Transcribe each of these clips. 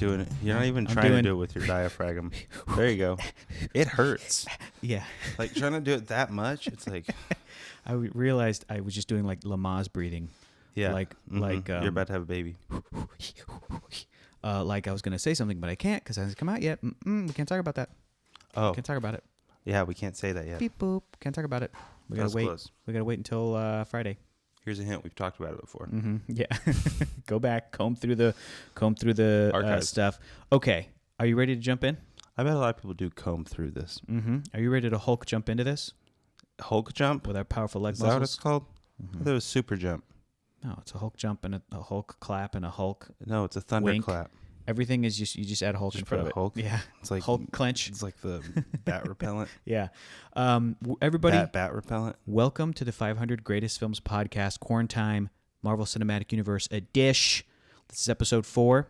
doing it. You're not even trying to do it with your diaphragm. There you go. It hurts. Yeah. Like trying to do it that much, it's like. I realized I was just doing like Lamaze breathing. Yeah. Like you're about to have a baby. Like I was gonna say something, but I can't because it hasn't come out yet. We can't talk about that. Oh. Can't talk about it. Yeah, we can't say that yet. Beep boop. Can't talk about it. We gotta wait. Close. We gotta wait until Friday. Here's a hint. We've talked about it before. Mm-hmm. Yeah. Go back, comb through the Archives. stuff. Okay. Are you ready to jump in? I bet a lot of people do comb through this. Mm-hmm. Are you ready to Hulk jump into this? Hulk jump? With our powerful leg Is muscles? that what it's called? Mm-hmm. I thought it was super jump. No, it's a Hulk jump and a Hulk clap and a Hulk. No, it's a thunder wink. clap. Everything is just, you just add Hulk in front of it. Hulk? Yeah. It's like Hulk clench. It's like the bat repellent. Yeah. Everybody. Bat repellent. Welcome to the 500 Greatest Films Podcast, Quarantine, Marvel Cinematic Universe edition. This is episode 4,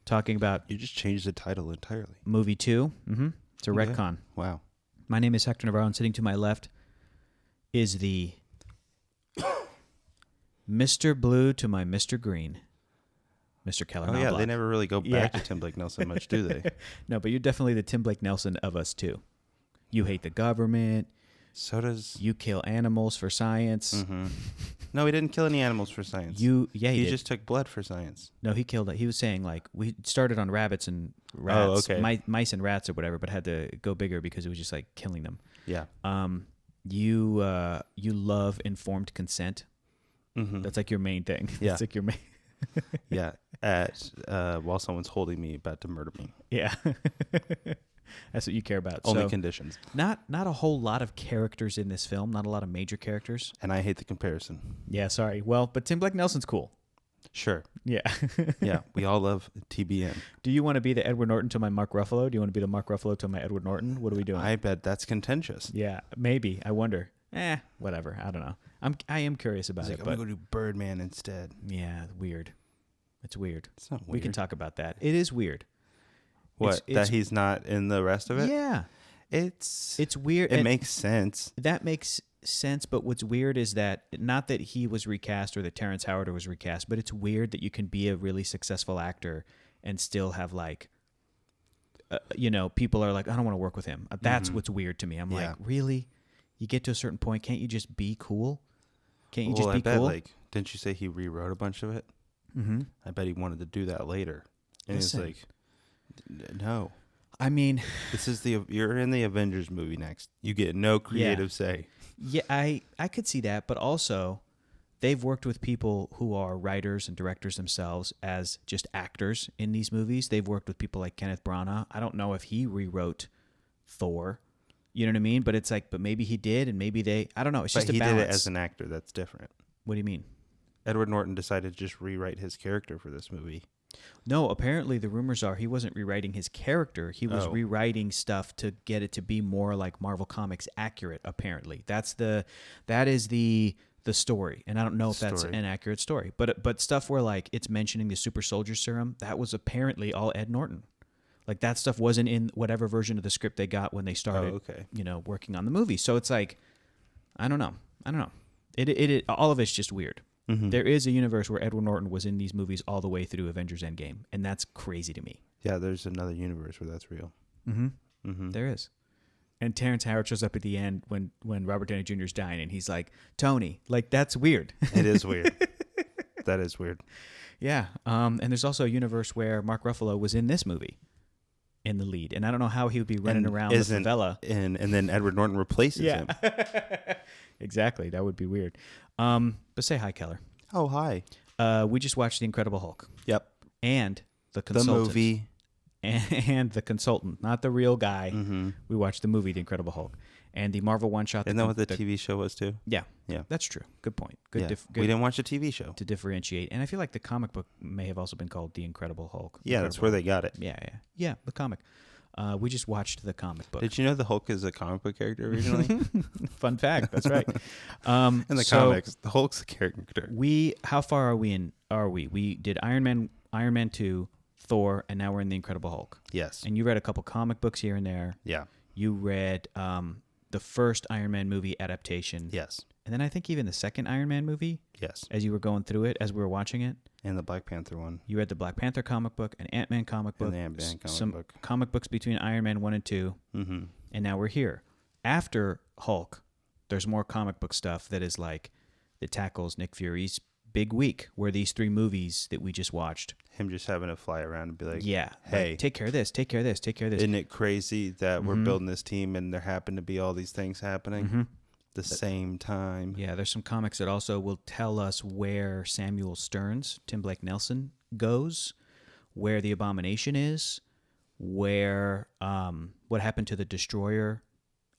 talking about... You just changed the title entirely. Movie 2. Mm-hmm. It's a retcon. Wow. My name is Hector Navarro, and sitting to my left is the Mr. Blue to my Mr. Green, Mr. Keller. Oh, Knoblock. yeah, they never really go back to Tim Blake Nelson much, do they? No, but you're definitely the Tim Blake Nelson of us, too. You hate the government. So does... You kill animals for science. Mm-hmm. No, he didn't kill any animals for science. He He did. just took blood for science. No, he killed it. He was saying, like, we started on rabbits and rats, Oh, okay. mice and rats or whatever, but had to go bigger because it was just, like, killing them. Yeah. You love informed consent. Mm-hmm. That's, like, your main thing. Yeah. That's, like, your main... Yeah. While someone's holding me, about to murder me. Yeah. That's what you care about. Only so, conditions. Not a whole lot of characters in this film. Not a lot of major characters. And I hate the comparison. Yeah, sorry. Well, but Tim Blake Nelson's cool. Sure. Yeah. Yeah. We all love TBN. Do you want to be the Edward Norton to my Mark Ruffalo? Do you want to be the Mark Ruffalo to my Edward Norton? What are we doing? I bet that's contentious. Yeah, maybe. I wonder. Whatever. I don't know. I am curious about it. I'm But going to go do Birdman instead. yeah, weird. It's weird. It's not weird. We can talk about that. It is weird. What? It's that he's not in the rest of it? Yeah. It's weird. It makes sense. That makes sense, but what's weird is that not that he was recast or that Terrence Howard was recast, but it's weird that you can be a really successful actor and still have like, people are like, I don't want to work with him. That's what's weird to me. I'm like, really? You get to a certain point, can't you just be cool? Can't you just be bet, cool? Like, didn't you say he rewrote a bunch of it? Mm-hmm. I bet he wanted to do that later. And Listen. he's like, no. I mean, You're in the Avengers movie next. You get no creative say. Yeah, I could see that, but also they've worked with people who are writers and directors themselves as just actors in these movies. They've worked with people like Kenneth Branagh. I don't know if he rewrote Thor. You know what I mean? But it's like, but maybe he did, and maybe I don't know. It's just a balance. But he did it as an actor. That's different. What do you mean? Edward Norton decided to just rewrite his character for this movie. No, apparently the rumors are he wasn't rewriting his character. He was rewriting stuff to get it to be more like Marvel Comics accurate, apparently. That is the story. And I don't know if that's an accurate story. But stuff where like it's mentioning the super soldier serum, that was apparently all Ed Norton. Like that stuff wasn't in whatever version of the script they got when they started working on the movie. So it's like I don't know. It all of it's just weird. Mm-hmm. There is a universe where Edward Norton was in these movies all the way through Avengers Endgame, and that's crazy to me. Yeah, there's another universe where that's real. Mm-hmm. Mm-hmm. There is. And Terrence Howard shows up at the end when Robert Downey Jr. is dying, and he's like, Tony. Like, that's weird. It is weird. That is weird. Yeah. And there's also a universe where Mark Ruffalo was in this movie in the lead, and I don't know how he would be running around the favela. And then Edward Norton replaces him. Exactly. That would be weird. But say hi, Keller. Oh, hi. We just watched The Incredible Hulk. Yep. And The Consultant. The movie. And The Consultant, not the real guy. Mm-hmm. We watched the movie The Incredible Hulk. And the Marvel one-shot. Isn't that what the TV show was, too? Yeah. Yeah. That's true. Good point. We didn't watch the TV show. To differentiate. And I feel like the comic book may have also been called The Incredible Hulk. Yeah, that's where they got it. Yeah, the comic. We just watched the comic book. Did you know the Hulk is a comic book character originally? Fun fact. That's right. In the comics, the Hulk's a character. How far are we? We did Iron Man 2, Thor, and now we're in The Incredible Hulk. Yes. And you read a couple comic books here and there. Yeah. You read the first Iron Man movie adaptation. Yes. And then I think even the second Iron Man movie, Yes. as you were going through it, as we were watching it, And the Black Panther one. you read the Black Panther comic book, an Ant-Man comic book, And the Ant-Man comic some book. comic books between Iron Man 1 and 2, Mm-hmm. and now we're here. After Hulk, there's more comic book stuff that is like, that tackles Nick Fury's big week, where these 3 movies that we just watched. Him just having to fly around and be like, Yeah. hey, Like, take care of this, take care of this, take care of this. isn't it crazy that we're building this team and there happen to be all these things happening the same time? Yeah, there's some comics that also will tell us where Samuel Stearns, Tim Blake Nelson, goes, where the Abomination is, where what happened to the Destroyer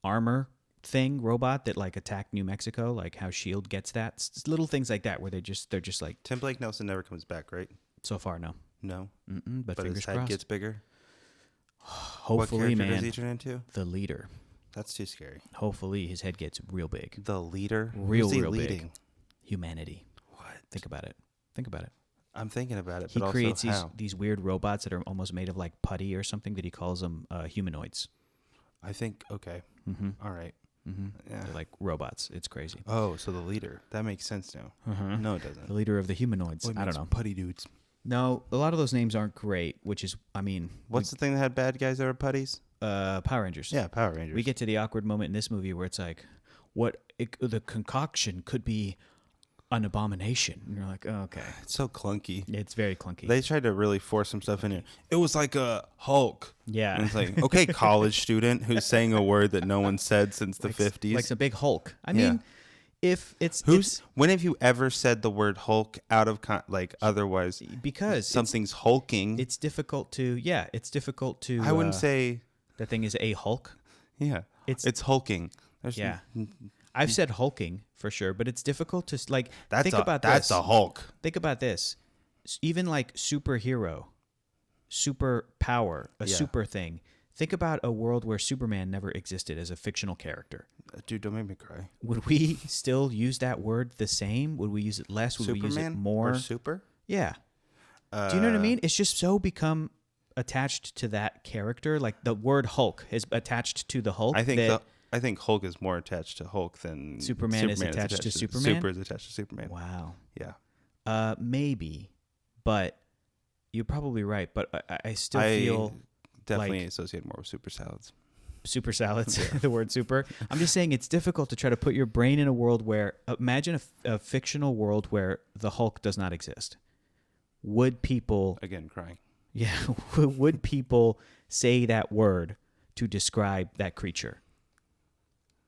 armor thing robot that like attacked New Mexico, like how S.H.I.E.L.D. gets that. It's little things like that where they're just like, Tim Blake Nelson never comes back, right? so far, no. No. But But fingers his head crossed. gets bigger. Hopefully, What character man, does he turn into? the leader. That's too scary. Hopefully his head gets real big. The leader? Real, Who's he real leading? big. Humanity. What? Think about it. Think about it. I'm thinking about it, He but creates also these weird robots that are almost made of like putty or something that he calls them humanoids. I think, okay. All right. Yeah. They're like robots. It's crazy. Oh, so the leader. That makes sense now. No, it doesn't. The leader of the humanoids. Well, he I don't makes know. Putty dudes. No, a lot of those names aren't great, which is, I mean, What's the thing that had bad guys that were putties? Power Rangers. Yeah, Power Rangers. We get to the awkward moment in this movie where it's like, the concoction could be an abomination. And you're like, oh, okay. It's so clunky. It's very clunky. They tried to really force some stuff in here. It was like a Hulk. Yeah. And it's like, okay, college student who's saying a word that no one said since the 50s. Like a big Hulk. I mean, if it's when have you ever said the word Hulk out of otherwise? Because something's hulking. it's difficult to I wouldn't say the thing is a Hulk. yeah. It's hulking. Yeah. I've said hulking for sure, but it's difficult to think about that's this. a Hulk. Think about this. Even like superhero, super power, a super thing. Think about a world where Superman never existed as a fictional character. Dude, don't make me cry. Would we still use that word the same? Would we use it less? Would we use it more? Or super? Yeah. Do you know what I mean? It's just so become attached to that character. Like the word Hulk is attached to the Hulk. I think Hulk is more attached to Hulk than Superman is attached to Superman? Super is attached to Superman. Wow. Yeah. Maybe, but you're probably right. But I still feel definitely like associate more with super salads. Super salads, the word super. I'm just saying it's difficult to try to put your brain in a world where, imagine a fictional world where the Hulk does not exist. Would people, Again, crying. yeah, would people say that word to describe that creature?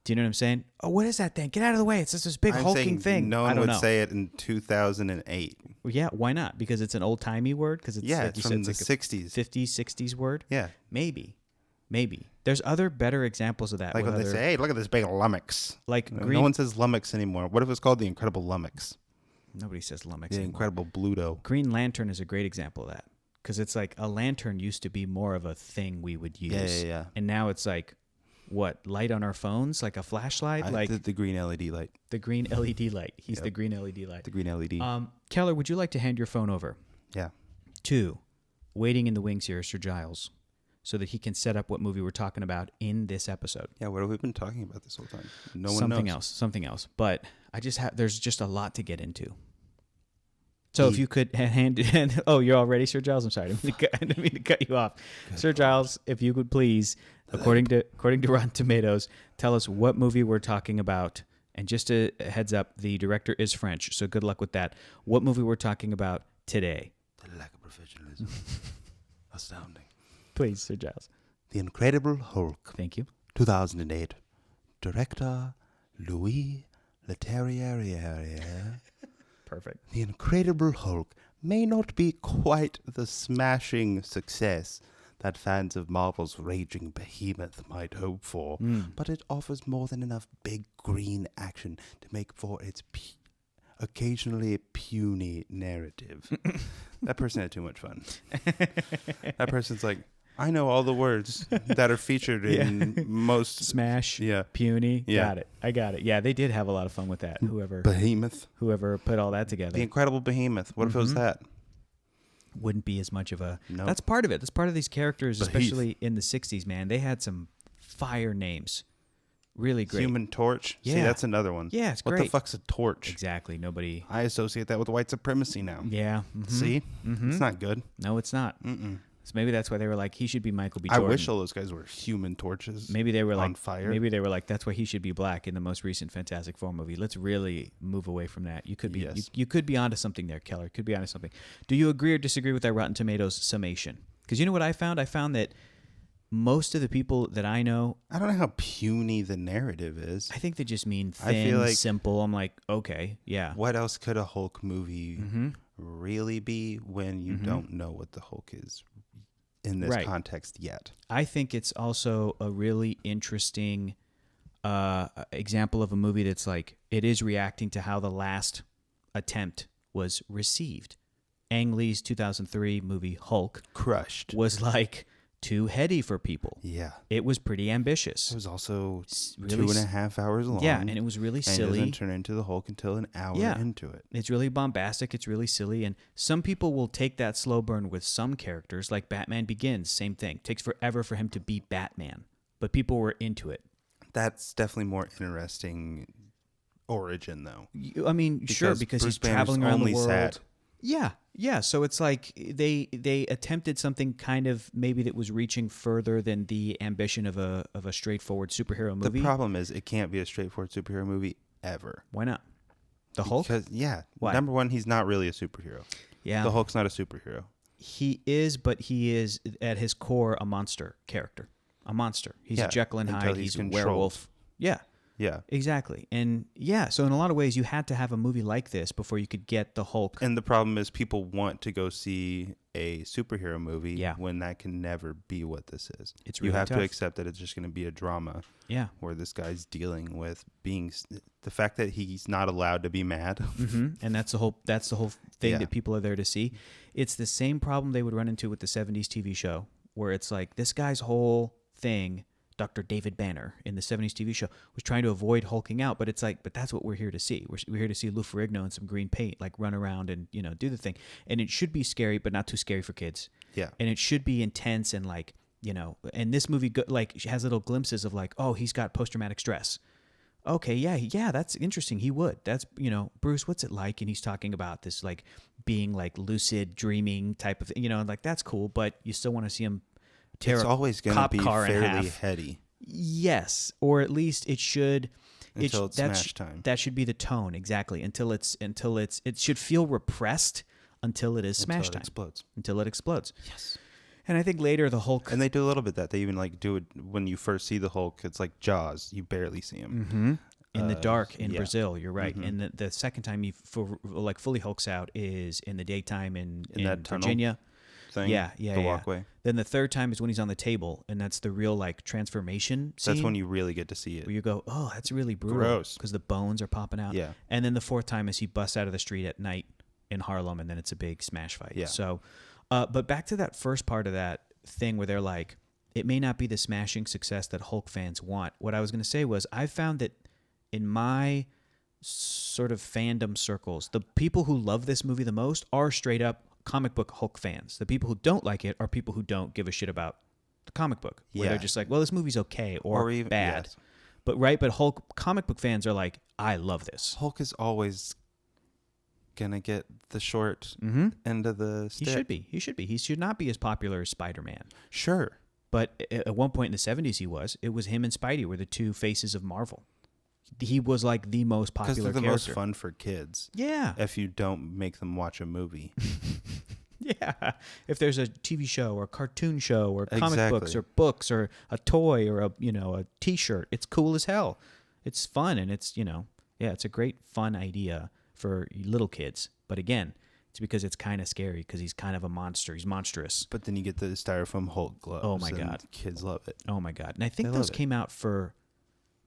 Do you know what I'm saying? Oh, what is that thing? Get out of the way. It's just this big I'm hulking saying thing. No I one don't would know. say it in 2008. Well, yeah, why not? Because it's an old-timey word? Because it's, like It's you from said, the it's like 60s. a 50s, 60s word? Yeah. Maybe. There's other better examples of that. Like when they say, hey, look at this big lummox. Like No one says lummox anymore. What if it's called the Incredible Lummox? Nobody says lummox The anymore. Incredible Bluto. Green Lantern is a great example of that. Because it's like a lantern used to be more of a thing we would use. Yeah. And now it's like, what, light on our phones? Like a flashlight? Like the green LED light. the green LED light. He's the green LED light. The green LED. Keller, would you like to hand your phone over? Yeah. To, waiting in the wings here, Sir Giles, so that he can set up what movie we're talking about in this episode. Yeah, what have we been talking about this whole time? No one knows. Something else. But there's just a lot to get into. So if you could hand oh, you're all ready, Sir Giles? I'm sorry, I didn't mean to cut you off. Sir Giles, if you could please, according to Rotten Tomatoes, tell us what movie we're talking about. And just a heads up, the director is French, so good luck with that. What movie we're talking about today? The lack of professionalism. Astounding. Please, Sir Giles. The Incredible Hulk. Thank you. 2008. Director Louis Leterrier. Perfect. The Incredible Hulk may not be quite the smashing success that fans of Marvel's raging behemoth might hope for, but it offers more than enough big green action to make for its occasionally puny narrative. That person had too much fun. That person's like, I know all the words that are featured in most Smash, Yeah. puny, Yeah. got it. I got it. Yeah, they did have a lot of fun with that. Whoever put all that together. The Incredible Behemoth. What if it was that? Wouldn't be as much of a... Nope. That's part of it. That's part of these characters, Beheath. especially in the 60s, man. They had some fire names. Really great. Human Torch. Yeah. See, that's another one. Yeah, it's What great. the fuck's a torch? Exactly. Nobody. I associate that with white supremacy now. Yeah. See? It's not good. No, it's not. So maybe that's why they were like, he should be Michael B. I Jordan. wish all those guys were Human Torches. Maybe they were like on fire. Maybe they were like, that's why he should be black in the most recent Fantastic Four movie. Let's really move away from that. You could be Yes. you could be onto something there, Keller. Could be onto something. Do you agree or disagree with that Rotten Tomatoes summation? Because you know what I found? I found that most of the people that I know, I don't know how puny the narrative is. I think they just mean I thin, feel like- simple. I'm like, okay, yeah. What else could a Hulk movie really be when you don't know what the Hulk is in this Right. context yet? I think it's also a really interesting example of a movie that's like, it is reacting to how the last attempt was received. Ang Lee's 2003 movie Hulk Crushed. was like too heady for people. Yeah. It was pretty ambitious. It was also really 2.5 hours long. Yeah, and it was really and silly. it doesn't turn into the Hulk until an hour into it. It's really bombastic. It's really silly. And some people will take that slow burn with some characters, like Batman Begins. Same thing. Takes forever for him to be Batman. But people were into it. That's definitely more interesting origin, though. I mean, sure, because Bruce he's Banner's traveling around the only world. sad. Yeah. So it's like they attempted something kind of maybe that was reaching further than the ambition of a straightforward superhero movie. The problem is it can't be a straightforward superhero movie ever. Why not? The Hulk? Because, Why? number one, he's not really a superhero. Yeah. The Hulk's not a superhero. He is, but he is at his core a monster character. A monster. He's a Jekyll and until Hyde. he's He's a controlled. werewolf. Yeah. Yeah. Exactly. And yeah, so in a lot of ways, you had to have a movie like this before you could get the Hulk. And the problem is people want to go see a superhero movie Yeah. when that can never be what this is. It's you really have tough. to accept that it's just going to be a drama Yeah. where this guy's dealing with the fact that he's not allowed to be mad. And that's the whole thing Yeah. that people are there to see. It's the same problem they would run into with the 70s TV show, where it's like this guy's whole thing, Dr. David Banner in the 70s TV show, was trying to avoid hulking out, but it's like, but that's what we're here to see. We're here to see Lou Ferrigno in some green paint, like run around and, do the thing. And it should be scary, but not too scary for kids. Yeah. And it should be intense and like, and this movie has little glimpses of like, oh, he's got post-traumatic stress. Okay, yeah, that's interesting. He would. That's, Bruce, what's it like? And he's talking about this like being like lucid dreaming type of thing, like that's cool, but you still want to see him tear It's a always going to cop be car in fairly half. heady Yes, or at least it should. until it's smash time. That should be the tone exactly. Until it should feel repressed until it is smash Until it time. explodes. Until it explodes. Yes. And I think later the Hulk. And they do a little bit of that. They even like do it when you first see the Hulk. It's like Jaws. You barely see him. In the dark in yeah. Brazil, you're right. And the second time he fully hulks out is in the daytime in that tunnel Virginia. Thing, Yeah. the walkway. Then the third time is when he's on the table, and that's the real like transformation scene. That's when you really get to see it. where you go, oh, that's really brutal. Gross. Because the bones are popping out. Yeah. And then the fourth time is he busts out of the street at night in Harlem, and then it's a big smash fight. Yeah. So, but back to that first part of that thing where they're like, it may not be the smashing success that Hulk fans want. What I was going to say was I found that in my sort of fandom circles, the people who love this movie the most are straight up comic book Hulk fans. The people who don't like it are people who don't give a shit about the comic book. Where they're just like, well, this movie's okay or even bad. yes. But Hulk comic book fans are like, I love this. Hulk is always gonna get the short end of the stick. He should be. He should not be as popular as Spider-Man. Sure. But at one point in the 70s he was. It was him and Spidey were the two faces of Marvel. He was like the most Because popular they're the character. most fun for kids. Yeah. If you don't make them watch a movie. Yeah. If there's a TV show or a cartoon show or comic Exactly. books or a toy or a T-shirt, it's cool as hell. It's fun and it's, it's a great fun idea for little kids. But again, it's because it's kind of scary because he's kind of a monster. He's monstrous. But then you get the styrofoam Hulk gloves. Oh, my and God. Kids love it. Oh my God. And I think They those love it. came out for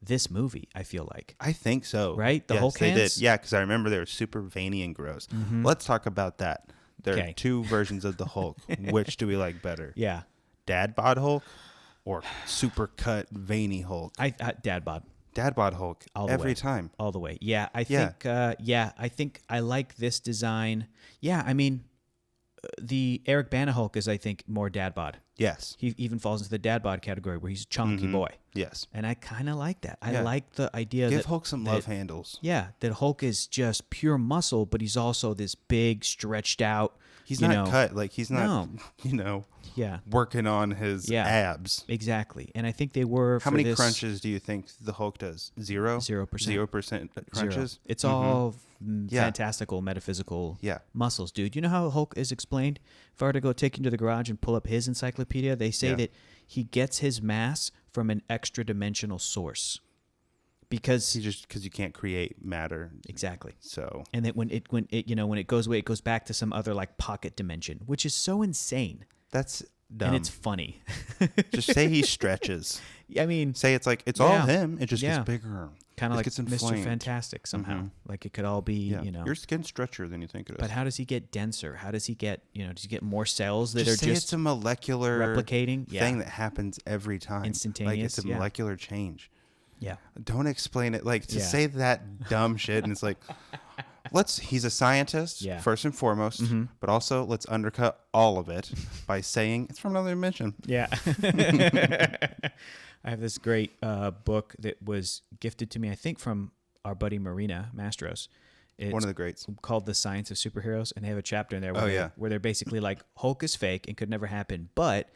this movie, I feel like. I think so. Right? The yes, Hulk they hands? did. Yeah, because I remember they were super veiny and gross. Let's talk about that. There Okay. are two versions of the Hulk. Which do we like better? Yeah. Dad bod Hulk or super cut veiny Hulk? Dad bod. Dad bod Hulk All the every way. time. All the way. Yeah, I Yeah. think I think I like this design. Yeah, I mean, the Eric Bana Hulk is, I think, more dad bod. Yes. He even falls into the dad bod category where he's a chunky boy. Yes. And I kind of like that. I like the idea Give that Hulk some love handles. Yeah, that Hulk is just pure muscle, but he's also this big, stretched out. He's not cut. Like, he's not, Yeah. working on his abs. Exactly. And I think they were. How many crunches do you think the Hulk does? 0%? 0%. Crunches? 0. It's all fantastical, metaphysical muscles, dude. You know how Hulk is explained? If I were to go take him to the garage and pull up his encyclopedia, they say that he gets his mass from an extra dimensional source. Because you can't create matter. Exactly. So and that when it goes away, it goes back to some other like pocket dimension, which is so insane. That's dumb. And it's funny. Just say he stretches. I mean, say it's like it's all him. It just gets bigger. Kind of like Mr. Fantastic somehow. Like it could all be, Your skin's stretchier than you think it is. But how does he get denser? How does he get, does he get more cells that just are just it's a molecular replicating thing that happens every time. Instantaneous. Like it's a molecular change. Yeah. Don't explain it like to say that dumb shit and it's like he's a scientist first and foremost, but also let's undercut all of it by saying it's from another dimension. Yeah. I have this great book that was gifted to me, I think, from our buddy Marina Mastros. It's one of the greats. Called The Science of Superheroes, and they have a chapter in there where they're basically like, Hulk is fake and could never happen, but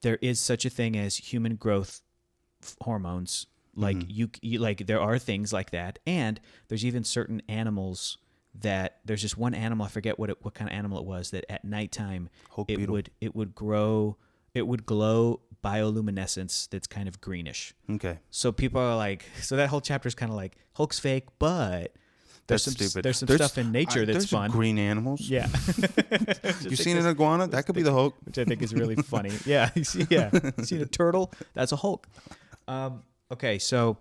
there is such a thing as human growth hormones. Like you like there are things like that, and there's even certain animals that there's just one animal, I forget what kind of animal it was, that at nighttime it would glow bioluminescence that's kind of greenish. Okay. So people are like, so that whole chapter is kind of like Hulk's fake, but there's some stuff in nature that's fun. Green animals. Yeah. You seen an iguana? That could be the Hulk. Which I think is really funny. Yeah. You seen a turtle? That's a Hulk. Okay, so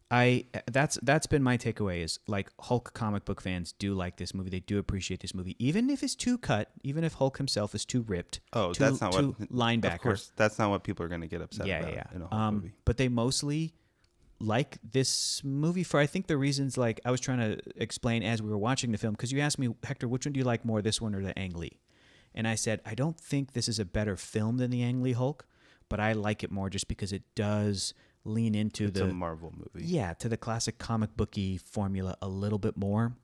that's been my takeaway is like Hulk comic book fans do like this movie. They do appreciate this movie, even if it's too cut, even if Hulk himself is too ripped. Oh, that's not what linebacker. Of course, that's not what people are going to get upset about in a Hulk movie. But they mostly like this movie for I think the reasons like I was trying to explain as we were watching the film, because you asked me, Hector, which one do you like more, this one or the Ang Lee? And I said I don't think this is a better film than the Ang Lee Hulk, but I like it more just because it does lean into it's a Marvel movie. Yeah, to the classic comic booky formula a little bit more.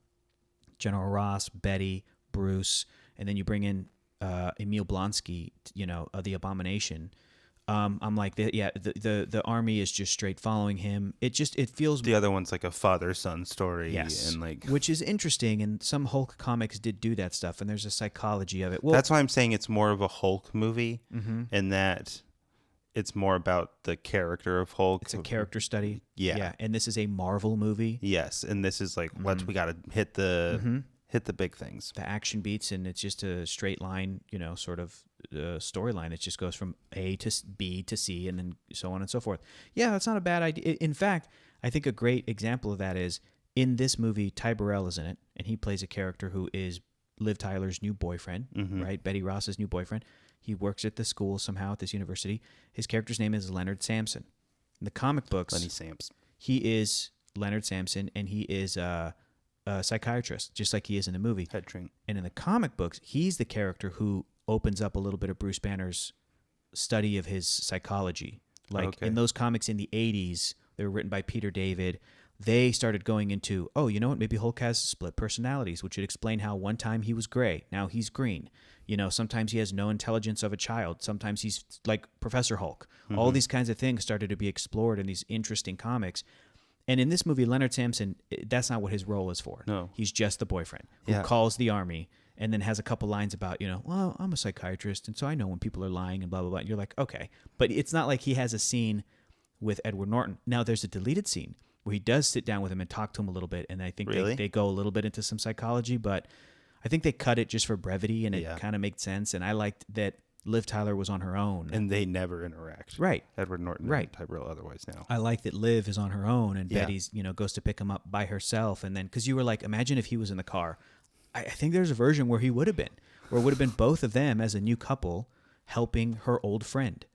General Ross, Betty, Bruce, and then you bring in Emil Blonsky, the Abomination. I'm like, the army is just straight following him. It feels the other one's like a father-son story, yes, and like which is interesting. And some Hulk comics did do that stuff, and there's a psychology of it. Well, that's why I'm saying it's more of a Hulk movie, and that. It's more about the character of Hulk. It's a character study. Yeah. And this is a Marvel movie. Yes. And this is like, we got to hit the big things. The action beats, and it's just a straight line, sort of storyline. It just goes from A to B to C and then so on and so forth. Yeah, that's not a bad idea. In fact, I think a great example of that is in this movie, Ty Burrell is in it, and he plays a character who is Liv Tyler's new boyfriend, right? Betty Ross's new boyfriend. He works at the school somehow at this university. His character's name is Leonard Samson. In the comic books, Lenny Samps. He is Leonard Samson, and he is a psychiatrist, just like he is in the movie. Head trained. And in the comic books, he's the character who opens up a little bit of Bruce Banner's study of his psychology. Like in those comics in the 80s, they were written by Peter David. They started going into, maybe Hulk has split personalities, which would explain how one time he was gray, now he's green. Sometimes he has no intelligence of a child. Sometimes he's like Professor Hulk. All these kinds of things started to be explored in these interesting comics. And in this movie, Leonard Samson, that's not what his role is for. No. He's just the boyfriend who calls the army and then has a couple lines about, well, I'm a psychiatrist, and so I know when people are lying and blah, blah, blah. And you're like, okay. But it's not like he has a scene with Edward Norton. Now, there's a deleted scene where he does sit down with him and talk to him a little bit, and I think they go a little bit into some psychology, but I think they cut it just for brevity, and it kind of made sense, and I liked that Liv Tyler was on her own. And they never interact. Right. Edward Norton and Ty Burrell otherwise now. I like that Liv is on her own, and Betty's, goes to pick him up by herself, and then, because you were like, imagine if he was in the car. I think there's a version where he would have been, where it would have been both of them as a new couple helping her old friend.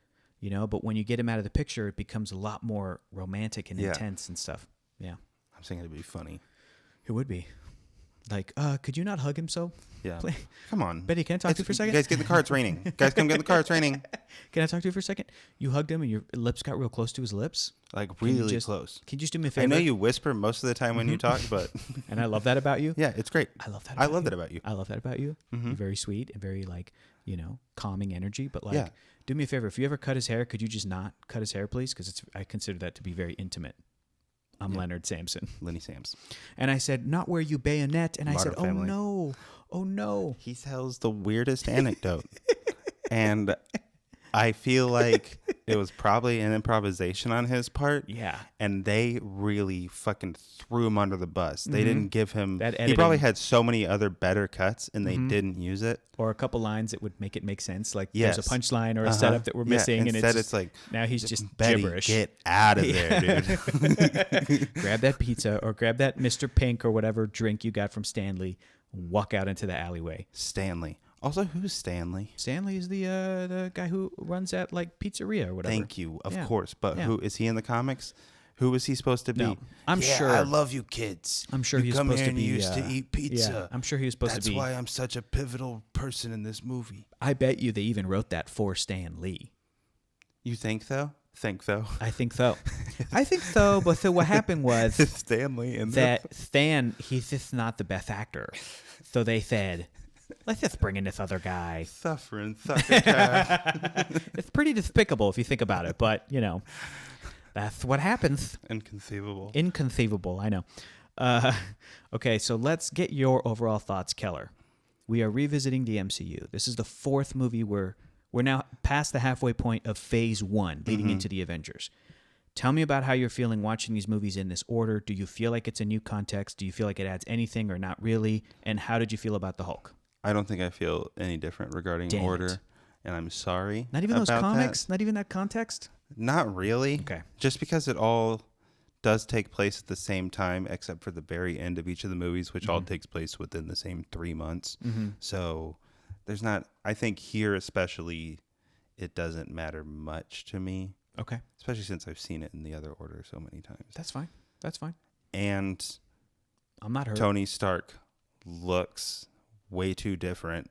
But when you get him out of the picture, it becomes a lot more romantic and intense and stuff. Yeah. I'm saying it'd be funny. It would be. Like, could you not hug him so? Yeah. Please? Come on. Betty, can I talk to you for a second? You guys get in the car. It's raining. Guys, come get in the car. It's raining. Can I talk to you for a second? You hugged him and your lips got real close to his lips. Like really close. Can you just do me a favor? I know you whisper most of the time when you talk, but and I love that about you. Yeah, it's great. I love that. I love that about you. I love that about you. Mm-hmm. You're very sweet and very like, calming energy. But like, Yeah. do me a favor. If you ever cut his hair, could you just not cut his hair, please? Because I consider that to be very intimate. I'm Leonard Sampson. Lenny Sams. And I said, not where you bayonet. And I said, family. Oh no. He tells the weirdest anecdote. And I feel like it was probably an improvisation on his part. Yeah. And they really fucking threw him under the bus. They didn't give him... That He editing. probably had so many other better cuts, and they didn't use it. Or a couple lines that would make it make sense. Like Yes. there's a punchline or a setup that we're missing. And Instead, it's like... now he's just Betty, gibberish. get out of there, dude. Grab that pizza or grab that Mr. Pink or whatever drink you got from Stanley. Walk out into the alleyway. Stanley. Also, who's Stanley? Stanley is the guy who runs that like pizzeria or whatever. Thank you, of Yeah. course. But Yeah. who is he in the comics? Who was he supposed to be? No, I'm Yeah, sure. I love you kids. I'm sure you he's come supposed here to and be. you used to eat pizza. Yeah, I'm sure he was supposed That's to be. why I'm such a pivotal person in this movie. I bet you they even wrote that for Stan Lee. You think though? Think though? I think so. I think so. But so what happened was Stanley and that Stan, he's just not the best actor. So they said, let's just bring in this other guy. suffering sucker. It's pretty despicable if you think about it, but that's what happens. Inconceivable. Inconceivable, I know. Okay, so let's get your overall thoughts, Keller. We are revisiting the MCU. This is the fourth movie we're now past the halfway point of Phase 1, leading into the Avengers. Tell me about how you're feeling watching these movies in this order. Do you feel like it's a new context? Do you feel like it adds anything or not really? And how did you feel about the Hulk? I don't think I feel any different regarding Damn order, it. and I'm sorry. Not even those about comics? that. Not even that context? Not really. Okay. Just because it all does take place at the same time, except for the very end of each of the movies, which all takes place within the same 3 months. So there's not, I think here especially, it doesn't matter much to me. Okay. Especially since I've seen it in the other order so many times. That's fine. That's fine. And I'm not hurt. Tony Stark looks way too different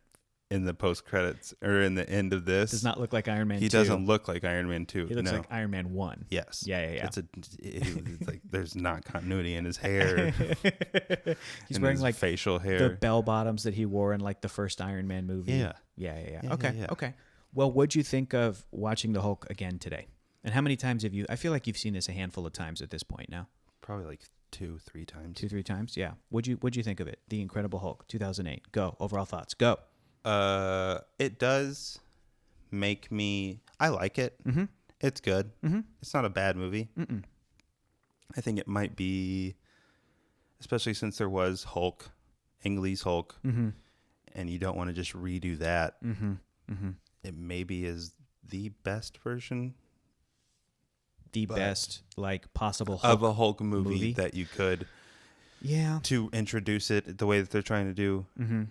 in the post credits or in the end of this. Does not look like Iron Man 2. He doesn't look like Iron Man 2. He looks No. like Iron Man 1. Yes. Yeah. It's like there's not continuity in his hair. He's in wearing his like facial hair. the bell bottoms that he wore in like the first Iron Man movie. Yeah. Yeah. Yeah, Okay. yeah. Okay. Well, what'd you think of watching the Hulk again today? And how many times have you? I feel like you've seen this a handful of times at this point now. Probably like 2-3 times. 2-3 times. Yeah. What'd you think of it? The Incredible Hulk, 2008. Go. Overall thoughts. Go. It does make me. I like it. Mm-hmm. It's good. Mm-hmm. It's not a bad movie. Mm-mm. I think it might be, especially since there was Hulk, Ang Lee's Hulk, Mm-hmm. and you don't want to just redo that. Mm-hmm. Mm-hmm. It maybe is the best version The best like possible of Hulk. a Hulk movie movie. that you could Yeah. to introduce it the way that they're trying to do. Mm-hmm.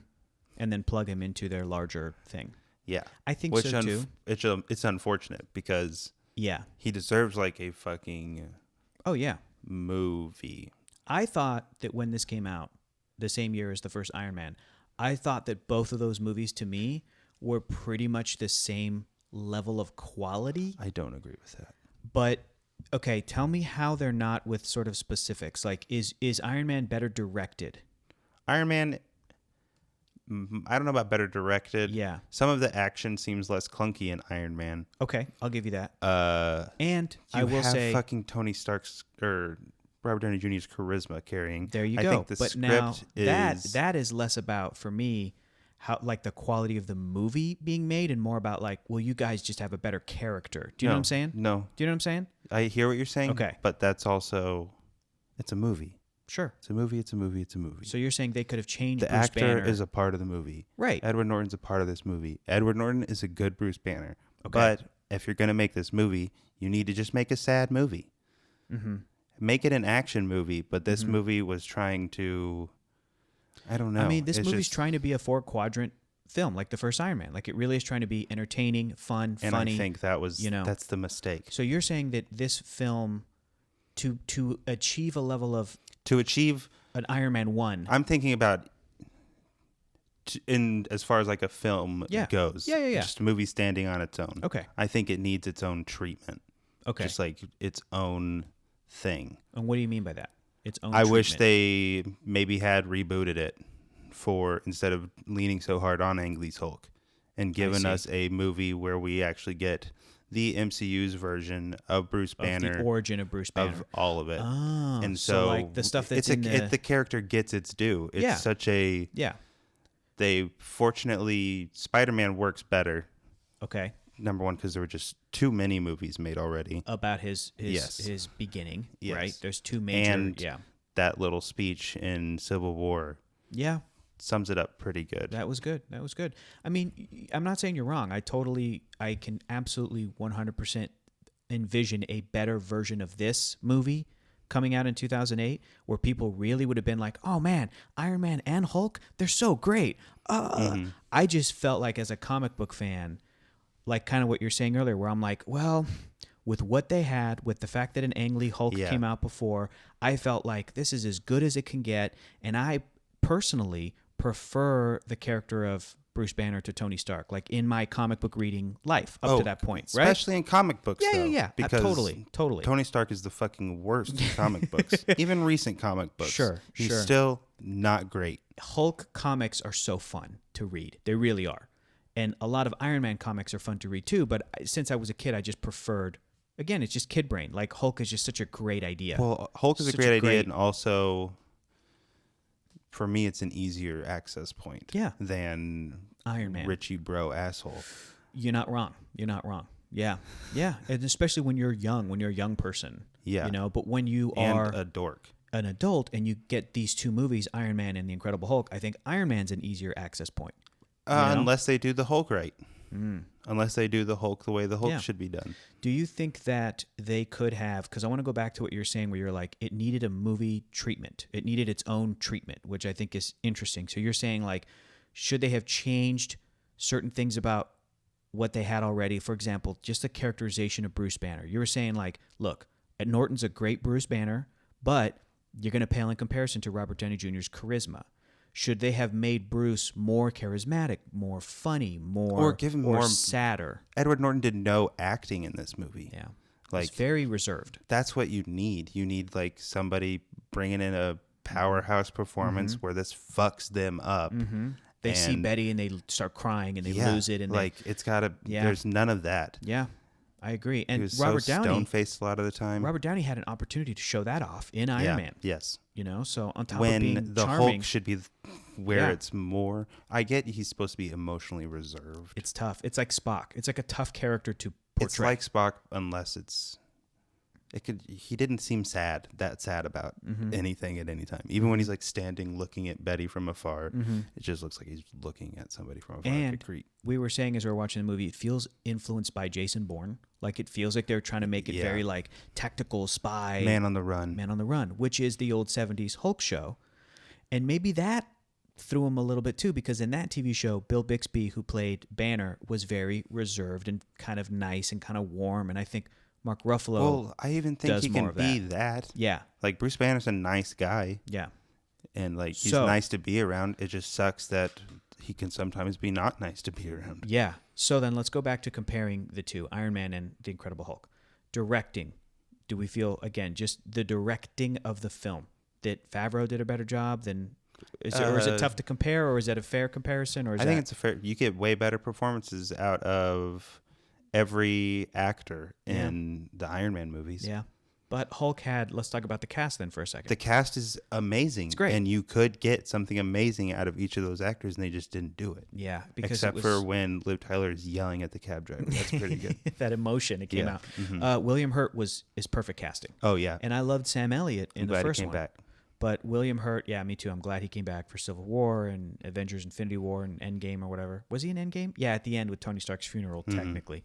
And then plug him into their larger thing. Yeah, I think which so too. it's unfortunate because Yeah. he deserves like a fucking Oh yeah. movie. I thought that when this came out, the same year as the first Iron Man, I thought that both of those movies to me were pretty much the same level of quality. I don't agree with that. But okay, tell me how they're not with sort of specifics. Like is Iron Man better directed? Iron Man, I don't know about better directed. Yeah. Some of the action seems less clunky in Iron Man. Okay, I'll give you that. And You I will have say fucking Tony Stark's or Robert Downey Jr.'s charisma carrying. there you I go. think the But script now is that is less about for me how like the quality of the movie being made and more about like, well, you guys just have a better character. Do you know what I'm saying? No, Do you know what I'm saying? I hear what you're saying. Okay. But that's also, it's a movie. Sure. It's a movie. It's a movie. It's a movie. So you're saying they could have changed The Bruce actor Banner. is a part of the movie. Right. Edward Norton's a part of this movie. Edward Norton is a good Bruce Banner. Okay. But if you're going to make this movie, you need to just make a sad movie. Mm-hmm. Make it an action movie, but this movie was trying to, I don't know. I mean, this It's movie's just- trying to be a 4-quadrant film, like the first Iron Man. Like it really is trying to be entertaining, fun, and funny. I think that was, that's the mistake. So you're saying that this film, to achieve a level of To achieve, an Iron Man 1. I'm thinking about in as far as like a film goes. Yeah. Just a movie standing on its own. Okay. I think it needs its own treatment. Okay. Just like its own thing. And what do you mean by that? Its own I treatment. wish they maybe had rebooted it instead of leaning so hard on Ang Lee's Hulk and given us a movie where we actually get the MCU's version of Bruce Banner. Of the origin of Bruce Banner. Of all of it. Oh, and so like the stuff that's the character gets its due. It's such a... Yeah. Fortunately, Spider-Man works better. Okay. Number one, because there were just too many movies made already. About his beginning, right? There's two major... And that little speech in Civil War sums it up pretty good. That was good. I mean, I'm not saying you're wrong. I can absolutely 100% envision a better version of this movie coming out in 2008 where people really would have been like, oh man, Iron Man and Hulk, they're so great. I just felt like as a comic book fan, like kind of what you're saying earlier, where I'm like, well, with what they had, with the fact that an Ang Lee Hulk came out before, I felt like this is as good as it can get. And I personally prefer the character of Bruce Banner to Tony Stark, like in my comic book reading life up to that point, right? Especially in comic books, Yeah. Because totally. Tony Stark is the fucking worst in comic books. Even recent comic books. He's sure. still not great. Hulk comics are so fun to read. They really are. And a lot of Iron Man comics are fun to read too, but since I was a kid, I just preferred... Again, it's just kid brain. Like, Hulk is just such a great idea. Well, Hulk is a great idea, and also, for me, it's an easier access point than Iron Man. Richie bro asshole. You're not wrong. Yeah. And especially when you're young, when you're a young person. Yeah. You know, but when you are a dork, an adult, and you get these two movies, Iron Man and The Incredible Hulk, I think Iron Man's an easier access point. Unless they do the Hulk right. Unless they do the Hulk the way the Hulk should be done. Do you think that they could have, because I want to go back to what you're saying where you're like, it needed a movie treatment. It needed its own treatment, which I think is interesting. So you're saying like, should they have changed certain things about what they had already? For example, just the characterization of Bruce Banner. You were saying like, look, Ed Norton's a great Bruce Banner, but you're going to pale in comparison to Robert Downey Jr.'s charisma. Should they have made Bruce more charismatic, more funny, more sadder? Edward Norton did no acting in this movie. Yeah, like he's very reserved. That's what you need. You need like somebody bringing in a powerhouse performance where this fucks them up. They see Betty and they start crying and they lose it. And it's gotta. There's none of that. Yeah. I agree. And he was Robert Downey, stone-faced a lot of the time. Robert Downey had an opportunity to show that off in Iron Man. Yes. You know, so on top when of being the charming, Hulk should be where it's more. I get he's supposed to be emotionally reserved. It's tough. It's like Spock. It's like a tough character to portray. It's like Spock, unless he didn't seem that sad about anything at any time. Even when he's like standing looking at Betty from afar, it just looks like he's looking at somebody from afar. And we were saying as we were watching the movie, it feels influenced by Jason Bourne. Like it feels like they're trying to make it very like tactical spy. Man on the Run, which is the old 70s Hulk show. And maybe that threw him a little bit too, because in that TV show, Bill Bixby, who played Banner, was very reserved and kind of nice and kind of warm. And I think Mark Ruffalo. Well, I even think he can be that. Yeah. Like Bruce Banner's a nice guy. Yeah. And like he's nice to be around. It just sucks that he can sometimes be not nice to be around. Yeah. So then let's go back to comparing the two, Iron Man and The Incredible Hulk. Directing. Do we feel, again, just the directing of the film, that Favreau did a better job than... or is it tough to compare, or is that a fair comparison? Or I think it's a fair... You get way better performances out of every actor in the Iron Man movies. Yeah. But Hulk had... Let's talk about the cast then for a second. The cast is amazing. It's great. And you could get something amazing out of each of those actors, and they just didn't do it. Yeah. Except for when Liv Tyler is yelling at the cab driver. That's pretty good. That emotion, it came out. William Hurt is perfect casting. Oh, yeah. And I loved Sam Elliott in the first one. He came back. But William Hurt, yeah, me too. I'm glad he came back for Civil War and Avengers Infinity War and Endgame or whatever. Was he in Endgame? Yeah, at the end with Tony Stark's funeral, technically.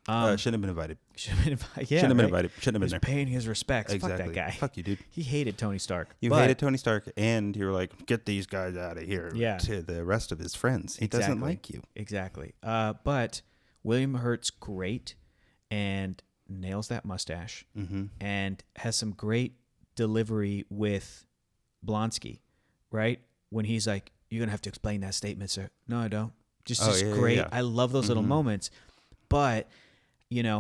Shouldn't have been invited. Shouldn't have been invited. Yeah, shouldn't have been invited. Shouldn't have been there. Paying his respects. Exactly. Fuck that guy. Fuck you, dude. He hated Tony Stark. You hated Tony Stark, and you were like, get these guys out of here. Yeah. To the rest of his friends. He doesn't like you. Exactly. But William Hurt's great and nails that mustache and has some great delivery with Blonsky, right? When he's like, you're gonna have to explain that statement, sir. No, I don't. Just Yeah, great. yeah. I love those little moments. But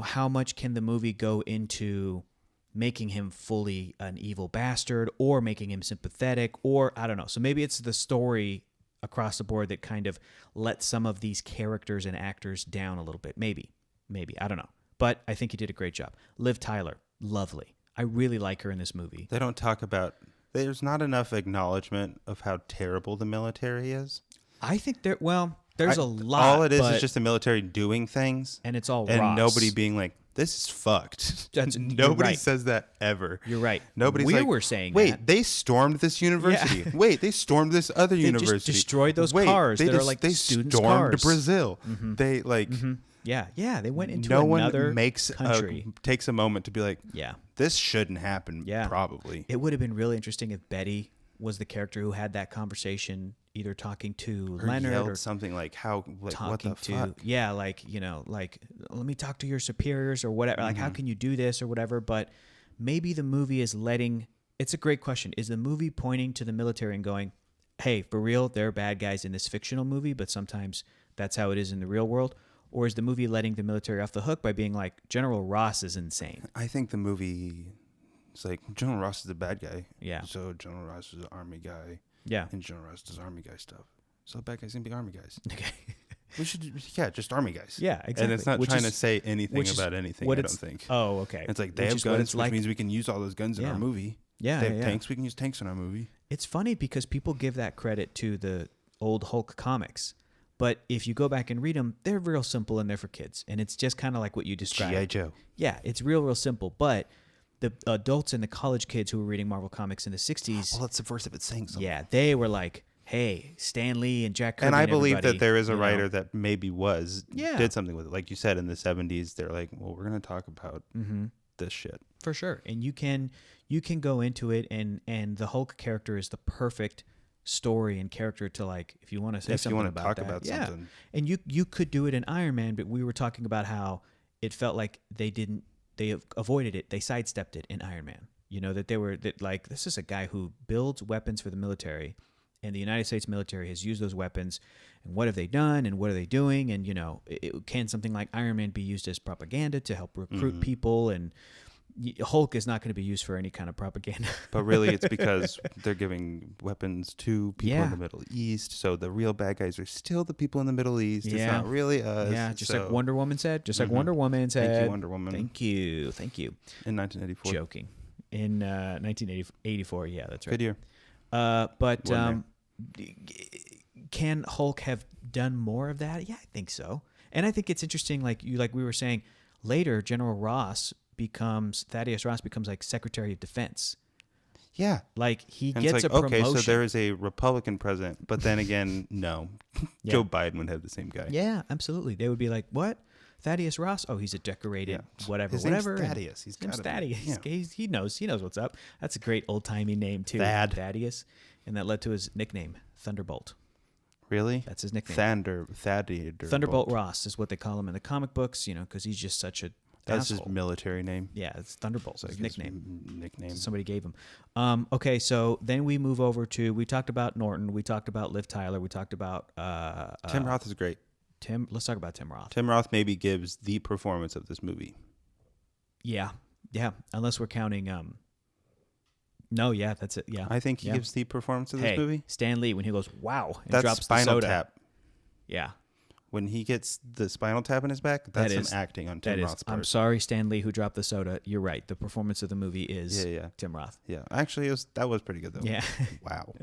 how much can the movie go into making him fully an evil bastard, or making him sympathetic, or I don't know. So maybe it's the story across the board that kind of lets some of these characters and actors down a little bit. Maybe, I don't know. But I think he did a great job. Liv Tyler, lovely. I really like her in this movie. They don't talk about. There's not enough acknowledgement of how terrible the military is. I think there's a lot. All it is just the military doing things, and it's all and Ross. nobody being like, "This is fucked." Nobody right. says that ever. You're right. Nobody's we like, were saying, "Wait, that. they stormed this university. Yeah. Wait, they stormed this other They university. just destroyed those Wait, cars They that are like they students' stormed cars. Brazil. They like." Yeah. They went into no another one makes country. takes a moment to be like, Yeah. this shouldn't happen. Yeah. Probably. It would have been really interesting if Betty was the character who had that conversation, either talking to Or Leonard yelled or something like, "How? Like, talking what the to fuck?" yeah, like let me talk to your superiors or whatever. Like, how can you do this or whatever? But maybe the movie is letting. It's a great question. Is the movie pointing to the military and going, "Hey, for real, they're bad guys in this fictional movie, but sometimes that's how it is in the real world"? Or is the movie letting the military off the hook by being like, General Ross is insane? I think the movie is like, General Ross is a bad guy. Yeah. So General Ross is an army guy. Yeah. And General Ross does army guy stuff. So bad guys can be army guys. Okay. We should, just army guys. Yeah, exactly. And it's not trying to say anything is about anything, what I it's- don't think. Oh, okay. It's like they Which have is what guns, it's which like. means we can use all those guns in Yeah. our movie. Yeah, They have yeah. tanks, we can use tanks in our movie. It's funny because people give that credit to the old Hulk comics. But if you go back and read them, they're real simple and they're for kids. And it's just kind of like what you described. G.I. Joe. Yeah, it's real simple. But the adults and the college kids who were reading Marvel Comics in the 60s, Well, it's subversive. It's saying something. yeah, they were like, hey, Stan Lee and Jack Kirby And I believe everybody, that there is a you know. writer that maybe Yeah. did something with it. Like you said, in the 70s, they're like, well, we're going to talk about this shit. For sure. And you can go into it, and the Hulk character is the perfect story and character to, like, if you want to say If you something wanna about talk that. about yeah. something. And you could do it in Iron Man, but we were talking about how it felt like they avoided it. They sidestepped it in Iron Man. That this is a guy who builds weapons for the military, and the United States military has used those weapons, and what have they done, and what are they doing? And can something like Iron Man be used as propaganda to help recruit people? And Hulk is not going to be used for any kind of propaganda. But really, it's because they're giving weapons to people Yeah. in the Middle East. So the real bad guys are still the people in the Middle East. It's Yeah. not really us. Yeah, just So- like Wonder Woman said. Thank you, Wonder Woman. Thank you. In 1984. Joking. In 1984, yeah, that's right. Good year. But Wasn't can Hulk have done more of that? Yeah, I think so. And I think it's interesting, like we were saying, later Thaddeus Ross becomes like Secretary of Defense. Yeah. Like he And gets it's like, a promotion. okay, so there is a Republican president, but then again, no. Yeah. Joe Biden would have the same guy. Yeah, absolutely. They would be like, "What? Thaddeus Ross? Oh, he's a decorated whatever, His name's whatever." and Thaddeus. He's His name's gotta be. Thaddeus. Yeah. He knows what's up. That's a great old timey name too. Thaddeus, and that led to his nickname, Thunderbolt. Really? That's his nickname. Thaddeus. Thunderbolt Ross is what they call him in the comic books. Because he's just such a That's asshole. his military name. Yeah, it's Thunderbolt. It's like His his nickname. nickname. Somebody gave him. Okay, so then we move over to, we talked about Norton, we talked about Liv Tyler, we talked about Tim Roth is great. Let's talk about Tim Roth. Tim Roth maybe gives the performance of this movie. Yeah, unless we're counting. No, yeah, that's it. Yeah, I think he gives the performance of this movie. Stan Lee, when he goes, "Wow," and That's drops the Spinal soda. Tap. Yeah, When he gets the spinal tap in his back, that's some acting on Tim Roth's part. I'm sorry, Stan Lee, who dropped the soda. You're right. The performance of the movie is Tim Roth. Yeah, actually, that was pretty good though. Yeah. Wow.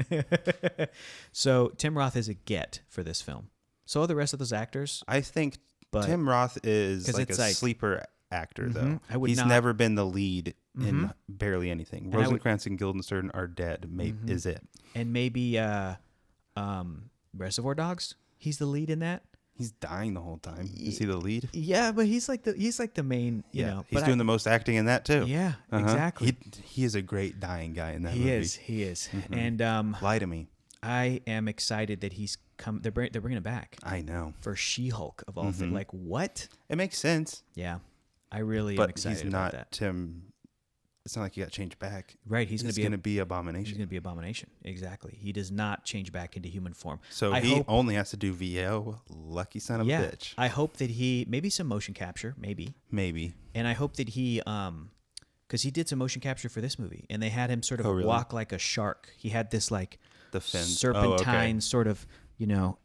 So Tim Roth is a get for this film. So are the rest of those actors. I think But- Tim Roth is 'cause like it's a like- sleeper actor though. I would He's not- never been the lead in barely anything. And I would- Rosencrantz and Guildenstern are dead. Is it? And maybe Reservoir Dogs. He's the lead in that. He's dying the whole time. Is he the lead? Yeah, but he's like the main. You know, he's doing the most acting in that too. Yeah, exactly. He is a great dying guy in that movie. He is. And Lie to me. I am excited that he's come. They're bringing it back I know. for She-Hulk of all things. Like what? It makes sense, Yeah, I really am but excited he's about not that. Tim It's not like you got to change back. Right. He's going to be Abomination. He's going to be Abomination. Exactly. He does not change back into human form. So he only has to do VO. Lucky son of a bitch. I hope that maybe some motion capture, maybe. And I hope that he, because he did some motion capture for this movie, and they had him sort of walk like a shark. He had this like the fins. Serpentine sort of,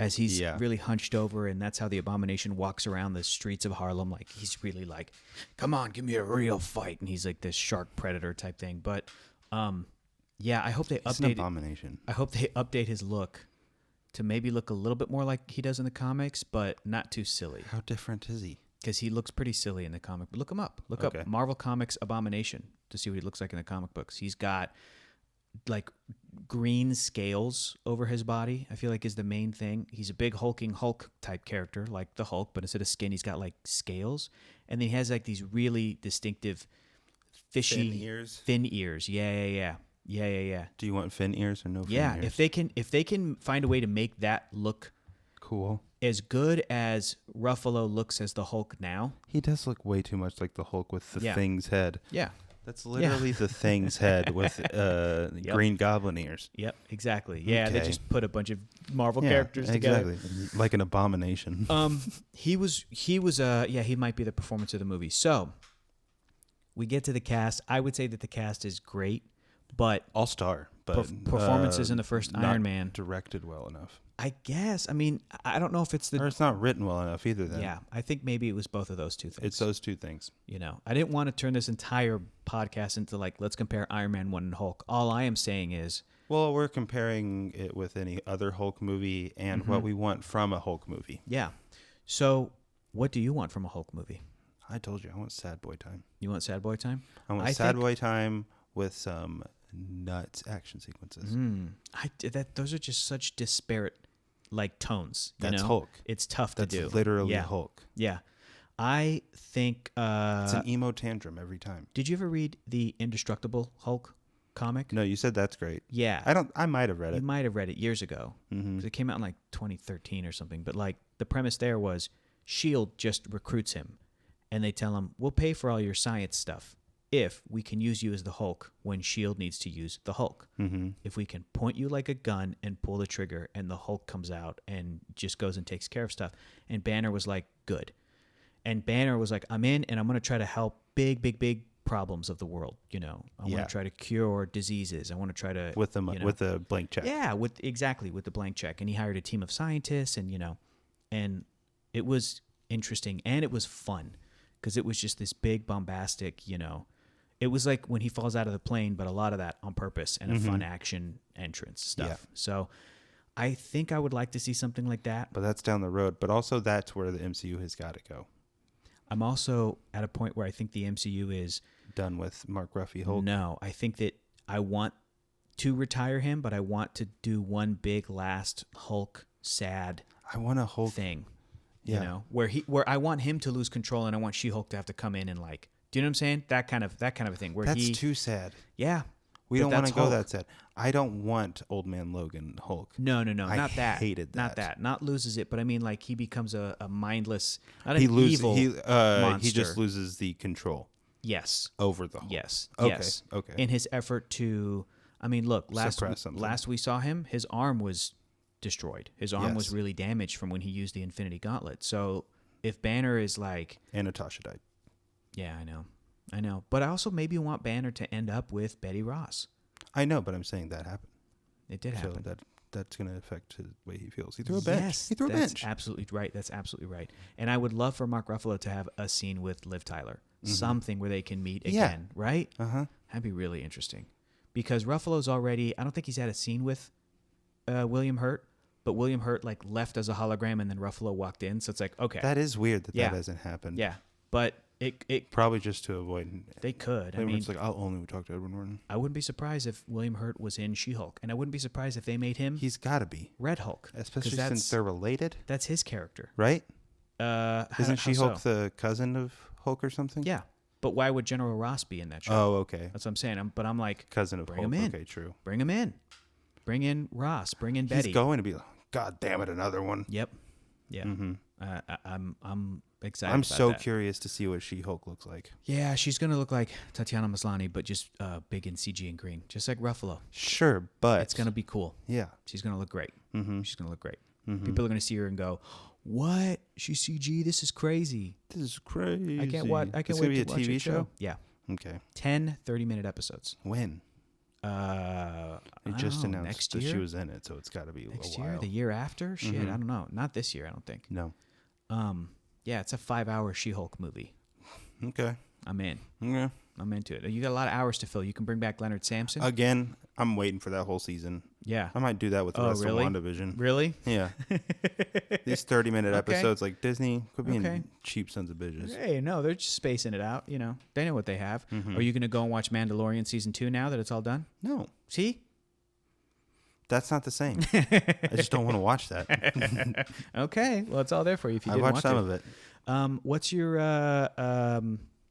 as he's really hunched over, and that's how the Abomination walks around the streets of Harlem. Like he's really like, come on, give me a real fight. And he's like this shark predator type thing. But I hope they update an Abomination. I hope they update his look to maybe look a little bit more like he does in the comics, but not too silly. How different is he? Because he looks pretty silly in the comic. But look him up. Look up Marvel Comics Abomination to see what he looks like in the comic books. He's got like green scales over his body, I feel like is the main thing. He's a big hulking Hulk type character, like the Hulk, but instead of skin, he's got like scales. And then he has like these really distinctive fishy thin ears. Yeah. Do you want fin ears or no fin ears? Yeah, if they can find a way to make that look cool, as good as Ruffalo looks as the Hulk now. He does look way too much like the Hulk with the Thing's head. Yeah. That's literally the Thing's head with Green Goblin ears. Yep, exactly. Yeah, they just put a bunch of Marvel characters together. Exactly. Like an Abomination. He might be the performance of the movie. So, we get to the cast. I would say that the cast is great, but all-star, but performances in the first Iron Man directed well enough. I guess. I mean, I don't know if it's or it's not written well enough either. Then I think maybe it was both of those two things. It's those two things. I didn't want to turn this entire podcast into like let's compare Iron Man 1 and Hulk. All I am saying is, well, we're comparing it with any other Hulk movie and what we want from a Hulk movie. Yeah. So, what do you want from a Hulk movie? I told you I want sad boy time. You want sad boy time? I want sad boy time with some nuts action sequences. Those are just such disparate like tones. That's Hulk. It's tough to do. That's literally Hulk. Yeah. I think it's an emo tantrum every time. Did you ever read the Indestructible Hulk comic? No, you said that's great. Yeah. I might have read it. You might have read it years ago. It came out in like 2013 or something. But like the premise there was S.H.I.E.L.D. just recruits him and they tell him, we'll pay for all your science stuff if we can use you as the Hulk when S.H.I.E.L.D. needs to use the Hulk. If we can point you like a gun and pull the trigger and the Hulk comes out and just goes and takes care of stuff. And Banner was like, good. And Banner was like, I'm in and I'm going to try to help big problems of the world. I want to try to cure diseases. I want to try to... With the blank check. Yeah, with the blank check. And he hired a team of scientists and it was interesting and it was fun because it was just this big bombastic, it was like when he falls out of the plane, but a lot of that on purpose and a fun action entrance stuff. Yeah. So I think I would like to see something like that. But that's down the road. But also that's where the MCU has got to go. I'm also at a point where I think the MCU is... done with Mark Ruffalo Hulk? No, I think that I want to retire him, but I want to do one big last Hulk sad I want a Hulk thing. Where I want him to lose control and I want She-Hulk to have to come in and like... Do you know what I'm saying? That kind of a thing. Where that's too sad. Yeah. We don't want to go that sad. I don't want Old Man Logan Hulk. No, not that. I hated that. Not that. Not loses it, but I mean, like he becomes a mindless, not an evil monster. He just loses the control. Yes. Over the Hulk. Yes. Okay. Yes. Okay. In his effort to, I mean, look, last we saw him, his arm was destroyed. His arm was really damaged from when he used the Infinity Gauntlet. So if Banner is like, and Natasha died. Yeah, I know. But I also maybe want Banner to end up with Betty Ross. I know, but I'm saying that happened. It did happen. So that's going to affect the way he feels. He threw a bench. Yes, he threw a bench. That's absolutely right. That's absolutely right. And I would love for Mark Ruffalo to have a scene with Liv Tyler. Something where they can meet again, right? Uh-huh. That'd be really interesting. Because Ruffalo's already, I don't think he's had a scene with William Hurt, but William Hurt like left as a hologram and then Ruffalo walked in. So it's like, okay. That is weird that hasn't happened. Yeah. But it probably just to avoid. They could. It's like I'll only talk to Edward Norton. I wouldn't be surprised if William Hurt was in She-Hulk, and I wouldn't be surprised if they made him. He's got to be Red Hulk, especially since they're related. That's his character, right? Isn't She-Hulk the cousin of Hulk or something? Yeah, but why would General Ross be in that show? Oh, okay. That's what I'm saying. I'm like cousin of Hulk. Bring him in. Okay, true. Bring him in. Bring in Ross. Bring in Betty. He's going to be like, God damn it, another one. Yep. Yeah. I'm excited. I'm about so that. curious to see what She-Hulk looks like. Yeah, she's gonna look like Tatiana Maslany, but just big in CG and green, just like Ruffalo. Sure, but It's gonna be cool. yeah. She's gonna look great. Mm-hmm. She's gonna look great. Mm-hmm. People are gonna see her and go, "What? She's CG? This is crazy. This is crazy. I can't watch. I can't It's wait gonna be to a watch TV your show. Yeah, Okay. 10 30-minute episodes. When? They They just announced next that year. she was in it, so it's got to be Next a year, while. the year after. Shit, Mhm. I don't know. Not this year, I don't think. No. Yeah, it's a 5-hour She-Hulk movie. Okay. I'm in. Yeah. I'm into it. You got a lot of hours to fill. You can bring back Leonard Sampson. Again, I'm waiting for that whole season. Yeah. I might do that with the Oh, rest really? of WandaVision. Really? Yeah. These 30-minute Okay. episodes, like Disney, quit being Okay. cheap sons of bitches. Hey, no, they're just spacing it out. You know, they know what they have. Mhm. Are you going to go and watch Mandalorian season 2 now that it's all done? No, See? that's not the same. I just don't want to watch that. Okay. Well, it's all there for you if you I didn't watched want some to. of it. What's your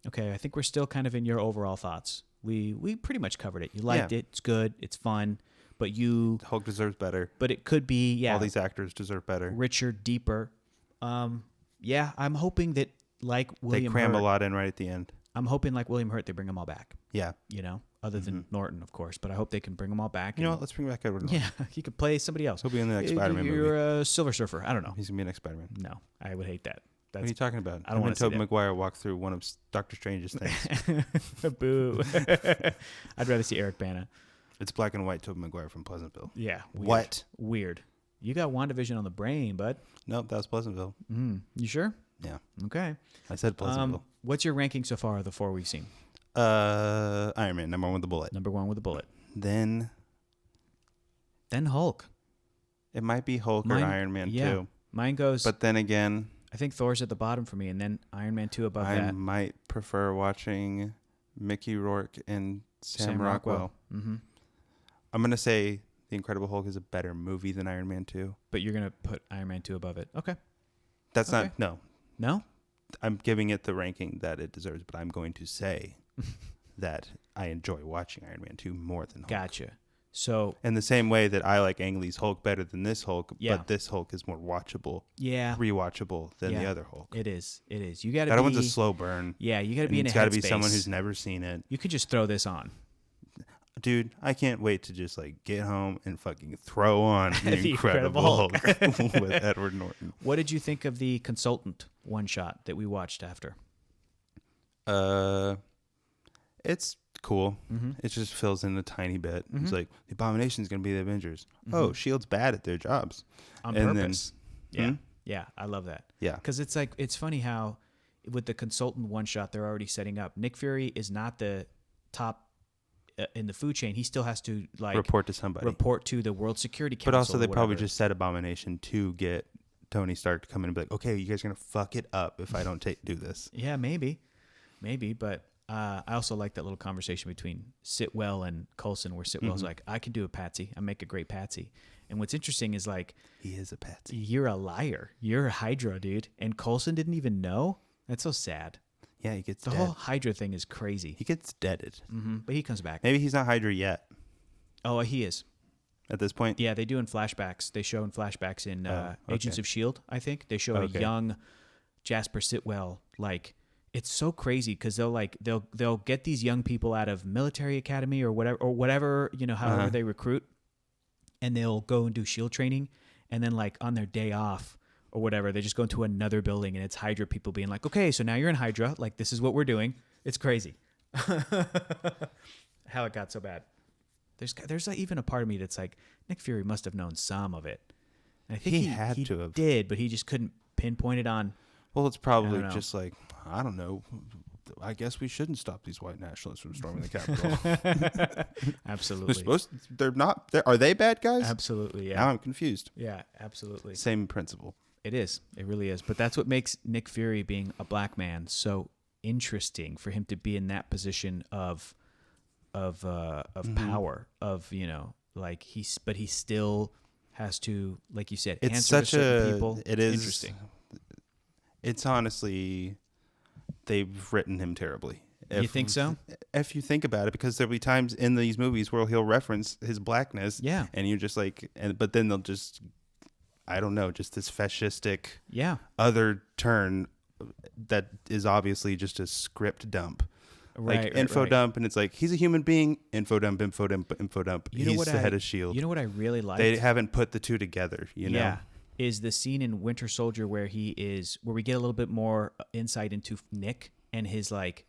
okay, I think we're still kind of in your overall thoughts. We pretty much covered it. You liked Yeah. it. It's good. It's fun. But Hulk deserves better. but it could be All these actors deserve better. richer, deeper. Yeah, I'm hoping that like They William cram Hurt, a lot in right at the end. I'm hoping like William Hurt they bring them all back, Yeah. you know, other than Norton, of course, but I hope they can bring them all back. You know and- what? Let's bring back Edward Norton. yeah, he could play somebody else. He'll be in the next You- Spider-Man You're movie. a Silver Surfer. I don't know. He's going to be in the next Spider-Man. No, I would hate that. What are you That's talking about? I don't wanna want see Tobey that. Maguire walk through one of Doctor Strange's things. boo. I'd rather see Eric Bana. It's black and white Tobey Maguire from Pleasantville. Yeah. Weird. What? Weird. You got WandaVision on the brain, bud. Nope, that was Pleasantville. You sure? Yeah. Okay. I said Pleasantville. What's your ranking so far of the 4 we've seen? Iron Man, number 1 with the bullet. Number 1 with a bullet. Then Then Hulk. it might be Hulk or Iron Man 2. Mine goes. But then again, I think Thor's at the bottom for me, and then Iron Man 2 above I that. might prefer watching Mickey Rourke and Sam Rockwell. Mm-hmm. I'm going to say The Incredible Hulk is a better movie than Iron Man 2. But you're gonna put Iron Man 2 above it. Okay. That's Okay. not, no. No. I'm giving it the ranking that it deserves, but I'm going to say that I enjoy watching Iron Man 2 more than Hulk. Gotcha. So In the same way that I like Ang Lee's Hulk better than this Hulk, Yeah. but this Hulk is more watchable, yeah, rewatchable than the Yeah. other Hulk. it is. It is. You got to That be. one's a slow burn. Yeah, you got to And be in a it's got to be headspace. someone who's never seen it. You could just throw this on. Dude, I can't wait to just like get home and fucking throw on The The Incredible Incredible Hulk with Edward Norton. What did you think of the Consultant one shot that we watched after? It's cool. Mm-hmm. It just fills in a tiny bit. Mhm. It's like the Abomination's gonna be the Avengers. Mhm. Oh, Shield's bad at their jobs. On And then- purpose. Yeah. Hmm? Yeah, I love that. Yeah. Because it's like, it's funny how with the Consultant one shot, they're already setting up. Nick Fury is not the top in the food chain. He still has to like Report to somebody. report to the World Security Council. But also, or they probably whatever. just set Abomination to get Tony Stark to come in and be like, okay, you guys are gonna fuck it up if I don't do this. Yeah, maybe. But I also like that little conversation between Sitwell and Coulson, where Sitwell's Mhm. like, I can do a patsy. I make a great patsy. And what's interesting is like, He is a patsy. you're a liar. You're a Hydra, dude. And Coulson didn't even know. That's so sad. Yeah, he gets The dead. whole Hydra thing is crazy. He gets deaded. But he comes back. Maybe he's not Hydra yet Oh, he is. at this point. Yeah, they do in flashbacks. They show in flashbacks in Oh, Agents okay. of S.H.I.E.L.D., I think. They show Okay. a young Jasper Sitwell. Like, it's so crazy because they'll get these young people out of military academy or whatever, you know, however Uh-huh. they recruit, and they'll go and do S.H.I.E.L.D. training. And then, like, on their day off or whatever, they just go into another building and it's Hydra people being like, okay, so now you're in Hydra. Like, this is what we're doing. It's crazy. How it got so bad. There's like even a part of me that's like, Nick Fury must have known some of it. And I think He he had to have. did, but he just couldn't pinpoint it on. Well, it's probably I don't know. just like, I don't know. I guess we shouldn't stop these white nationalists from storming the Capitol. Absolutely. They're not. Are they bad guys? Absolutely, yeah. Now I'm confused. Yeah, absolutely. Same principle. It is. It really is. But that's what makes Nick Fury being a black man so interesting, for him to be in that position of power, of, you know, like he still has to, like you said, It's answer to such certain a. people. It is interesting. It's honestly, they've written him terribly. You think so? If you think about it, because there'll be times in these movies where he'll reference his blackness, Yeah. and you're just like, but then they'll just I don't know, just this fascistic Yeah. other turn that is obviously just a script dump. Right, Like info dump, and it's like he's a human being. Info dump, info dump, info dump. He's the head of Shield. You know what I really like? They haven't put the two together. You know, is the scene in Winter Soldier where we get a little bit more insight into Nick and his like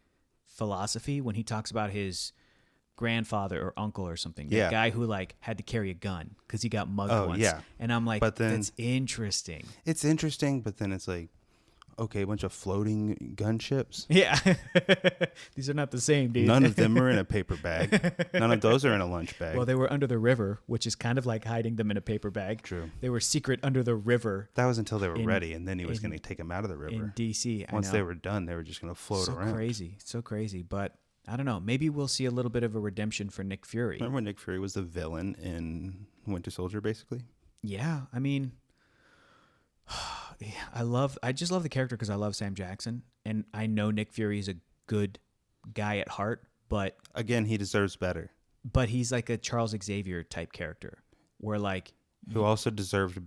philosophy when he talks about his grandfather or uncle or something. The guy who like had to carry a gun because he got mugged once. Yeah. And I'm like, but then, that's interesting. It's interesting, but then it's like, okay, a bunch of floating gunships. Yeah. These are not the same, dude. None of them are in a paper bag. None of those are in a lunch bag. Well, they were under the river, which is kind of like hiding them in a paper bag. True. They were secret under the river. That was until they were ready, and then he was going to take them out of the river. In D.C., Once they were done, they were just going to float around. So crazy. But I don't know. Maybe we'll see a little bit of a redemption for Nick Fury. Remember when Nick Fury was the villain in Winter Soldier, basically? Yeah. I mean... I just love the character because I love Sam Jackson, and I know Nick Fury is a good guy at heart, but again, he deserves better. But he's like a Charles Xavier type character, where like who also deserved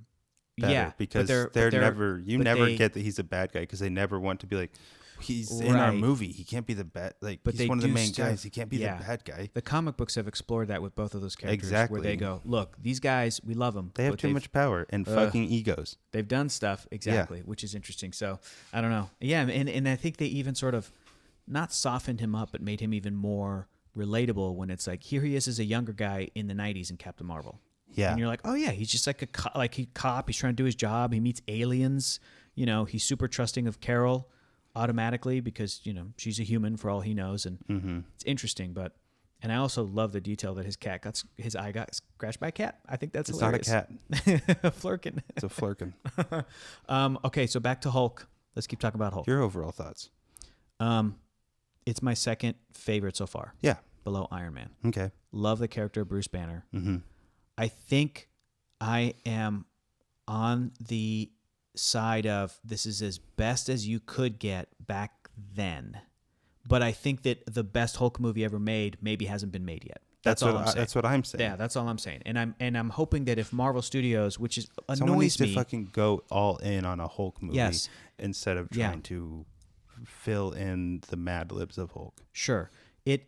better because they're never get that he's a bad guy because they never want to be like he's in our movie. He can't be the bad but he's one of the main guys. He can't be the bad guy. The comic books have explored that with both of those characters. Exactly. Where they go, look, these guys, we love them. They have too much power and fucking egos. They've done stuff, exactly, which is interesting. So, I don't know. Yeah, and I think they even sort of not softened him up, but made him even more relatable when it's like, here he is as a younger guy in the 90s in Captain Marvel. Yeah. And you're like, oh, yeah, he's just like a cop. He's trying to do his job. He meets aliens. You know, he's super trusting of Carol automatically because, you know, she's a human for all he knows. And it's interesting. And I also love the detail that his eye got scratched by a cat. I think that's hilarious. It's not a cat. A flurkin. It's a flurkin. Okay, so back to Hulk. Let's keep talking about Hulk. Your overall thoughts. It's my second favorite so far. Yeah. Below Iron Man. Okay. Love the character of Bruce Banner. Mm-hmm. I think I am on the side of this is as best as you could get back then. But I think that the best Hulk movie ever made maybe hasn't been made yet. That's all I'm saying. That's what I'm saying. Yeah, that's all I'm saying. And I'm hoping that if Marvel Studios, which is annoys someone needs me, to fucking go all in on a Hulk movie instead of trying to fill in the Mad Libs of Hulk. Sure. And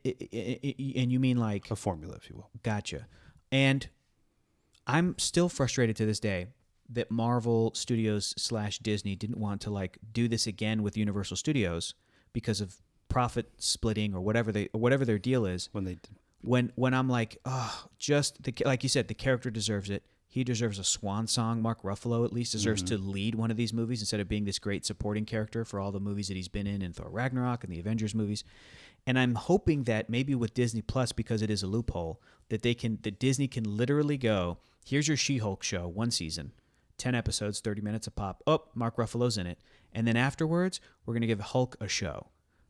you mean like a formula, if you will. Gotcha. And I'm still frustrated to this day that Marvel Studios / Disney didn't want to like do this again with Universal Studios because of profit splitting or whatever their deal is. When they did. When I'm like, oh, like you said, the character deserves it. He deserves a swan song. Mark Ruffalo at least deserves to lead one of these movies instead of being this great supporting character for all the movies that he's been in Thor Ragnarok and the Avengers movies. And I'm hoping that maybe with Disney Plus, because it is a loophole, that Disney can literally go, here's your She-Hulk show, one season, 10 episodes, 30 minutes a pop. Oh, Mark Ruffalo's in it. And then afterwards, we're going to give Hulk a show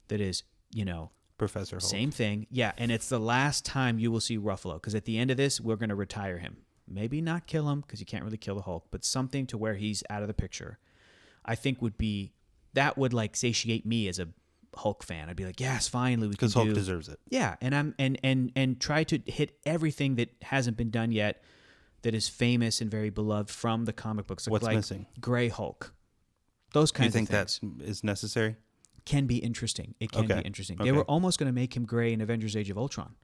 that is, you know, Professor Hulk. Same thing. Yeah, and it's the last time you will see Ruffalo because at the end of this, we're going to retire him. Maybe not kill him because you can't really kill the Hulk, but something to where he's out of the picture. I think that would like satiate me as a Hulk fan. I'd be like, yes, finally we can do. Because Hulk deserves it. Yeah, and try to hit everything that hasn't been done yet that is famous and very beloved from the comic books. What's missing? Gray Hulk. Those kinds of things. You think that is necessary? Can be interesting. It can be interesting. They were almost going to make him gray in Avengers Age of Ultron.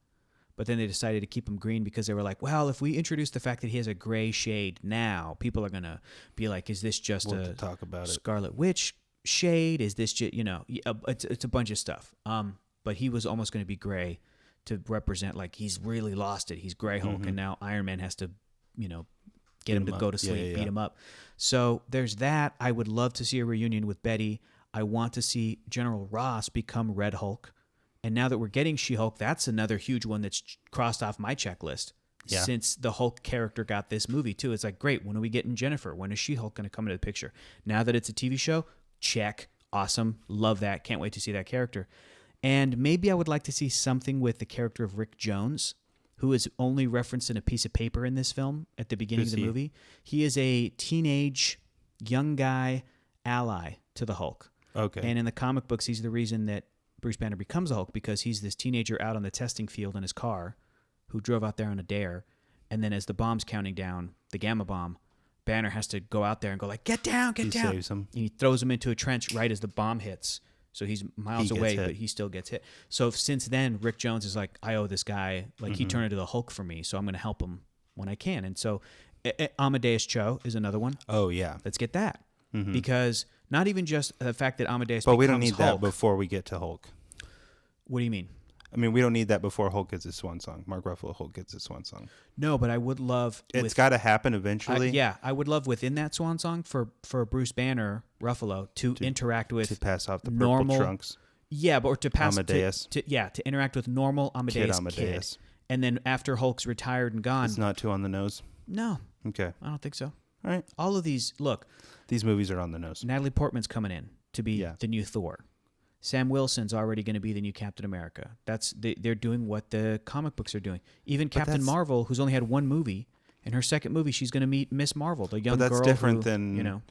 But then they decided to keep him green because they were like, well, if we introduce the fact that he has a gray shade now, people are going to be like, is this just a talk about Scarlet Witch shade? Is this just, you know, it's a bunch of stuff. But he was almost going to be gray to represent like he's really lost it. He's Gray Hulk, and now Iron Man has to, you know, get him to go to sleep, beat him up. So there's that. I would love to see a reunion with Betty. I want to see General Ross become Red Hulk. And now that we're getting She-Hulk, that's another huge one that's crossed off my checklist. Yeah. Since the Hulk character got this movie, too. It's like, great, when are we getting Jennifer? When is She-Hulk going to come into the picture? Now that it's a TV show, check. Awesome. Love that. Can't wait to see that character. And maybe I would like to see something with the character of Rick Jones, who is only referenced in a piece of paper in this film at the beginning of the movie. He is a teenage, young guy ally to the Hulk. Okay. And in the comic books, he's the reason that Bruce Banner becomes the Hulk because he's this teenager out on the testing field in his car who drove out there on a dare. And then as the bomb's counting down, the gamma bomb, Banner has to go out there and go like, get down, get down. He saves him. And he throws him into a trench right as the bomb hits. So he's miles away, but he still gets hit. So since then, Rick Jones is like, I owe this guy. Like, he turned into the Hulk for me, so I'm going to help him when I can. And so Amadeus Cho is another one. Oh, yeah. Let's get that. Because not even just the fact that Amadeus But becomes we don't need Hulk. that before we get to Hulk. What do you mean? I mean, we don't need that before Hulk gets his swan song. Mark Ruffalo Hulk gets his swan song. No, but I would love... It's got to happen eventually. I would love within that swan song for Bruce Banner, Ruffalo, to interact with... To pass off the normal, purple trunks. Yeah, but or to pass... Amadeus. To interact with normal Amadeus Amadeus. Kid. And then after Hulk's retired and gone... It's not too on the nose? No. Okay. I don't think so. All right. All of these... Look. These movies are on the nose. Natalie Portman's coming in to be the new Thor. Sam Wilson's already going to be the new Captain America. They're doing what the comic books are doing. Even Captain Marvel, who's only had one movie, in her second movie, she's going to meet Miss Marvel, the young girl But that's different who, than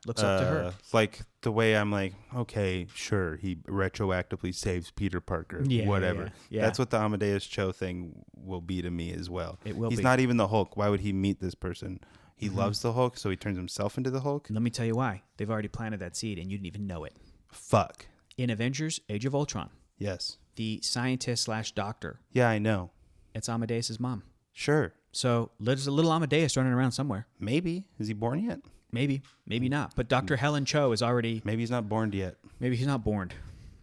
looks up to her. Like the way I'm like, okay, sure, he retroactively saves Peter Parker, whatever. Yeah. That's what the Amadeus Cho thing will be to me as well. It will He's be. not even the Hulk. Why would he meet this person? He loves the Hulk, so he turns himself into the Hulk? Let me tell you why. They've already planted that seed, and you didn't even know it. Fuck. In Avengers, Age of Ultron, Yes. the scientist/doctor, Yeah, I know. it's Amadeus' mom. Sure. So there's a little Amadeus running around somewhere. Maybe. Is he born yet? Maybe not. But Dr. Helen Cho is already... Maybe he's not born yet. Maybe he's not born.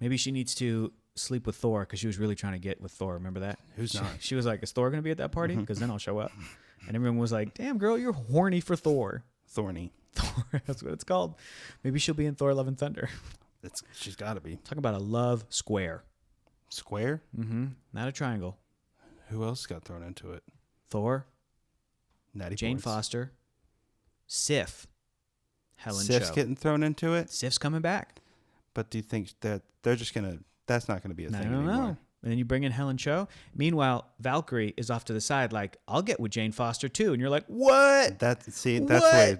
Maybe she needs to sleep with Thor because she was really trying to get with Thor. Remember that? Who's not? She was like, is Thor going to be at that party? Because then I'll show up. And everyone was like, damn, girl, you're horny for Thor. Thorny. Thor, that's what it's called. Maybe she'll be in Thor Love and Thunder. She's got to be. Talk about a love square. Square? Mm-hmm. Not a triangle. Who else got thrown into it? Thor, Natty Jane Boards. Foster, Sif, Helen Sif's Cho. getting thrown into it? Sif's coming back. But do you think that they're just going to... That's not going to be a thing I don't anymore. know. And then you bring in Helen Cho. Meanwhile, Valkyrie is off to the side like, I'll get with Jane Foster too. And you're like, what? That's the way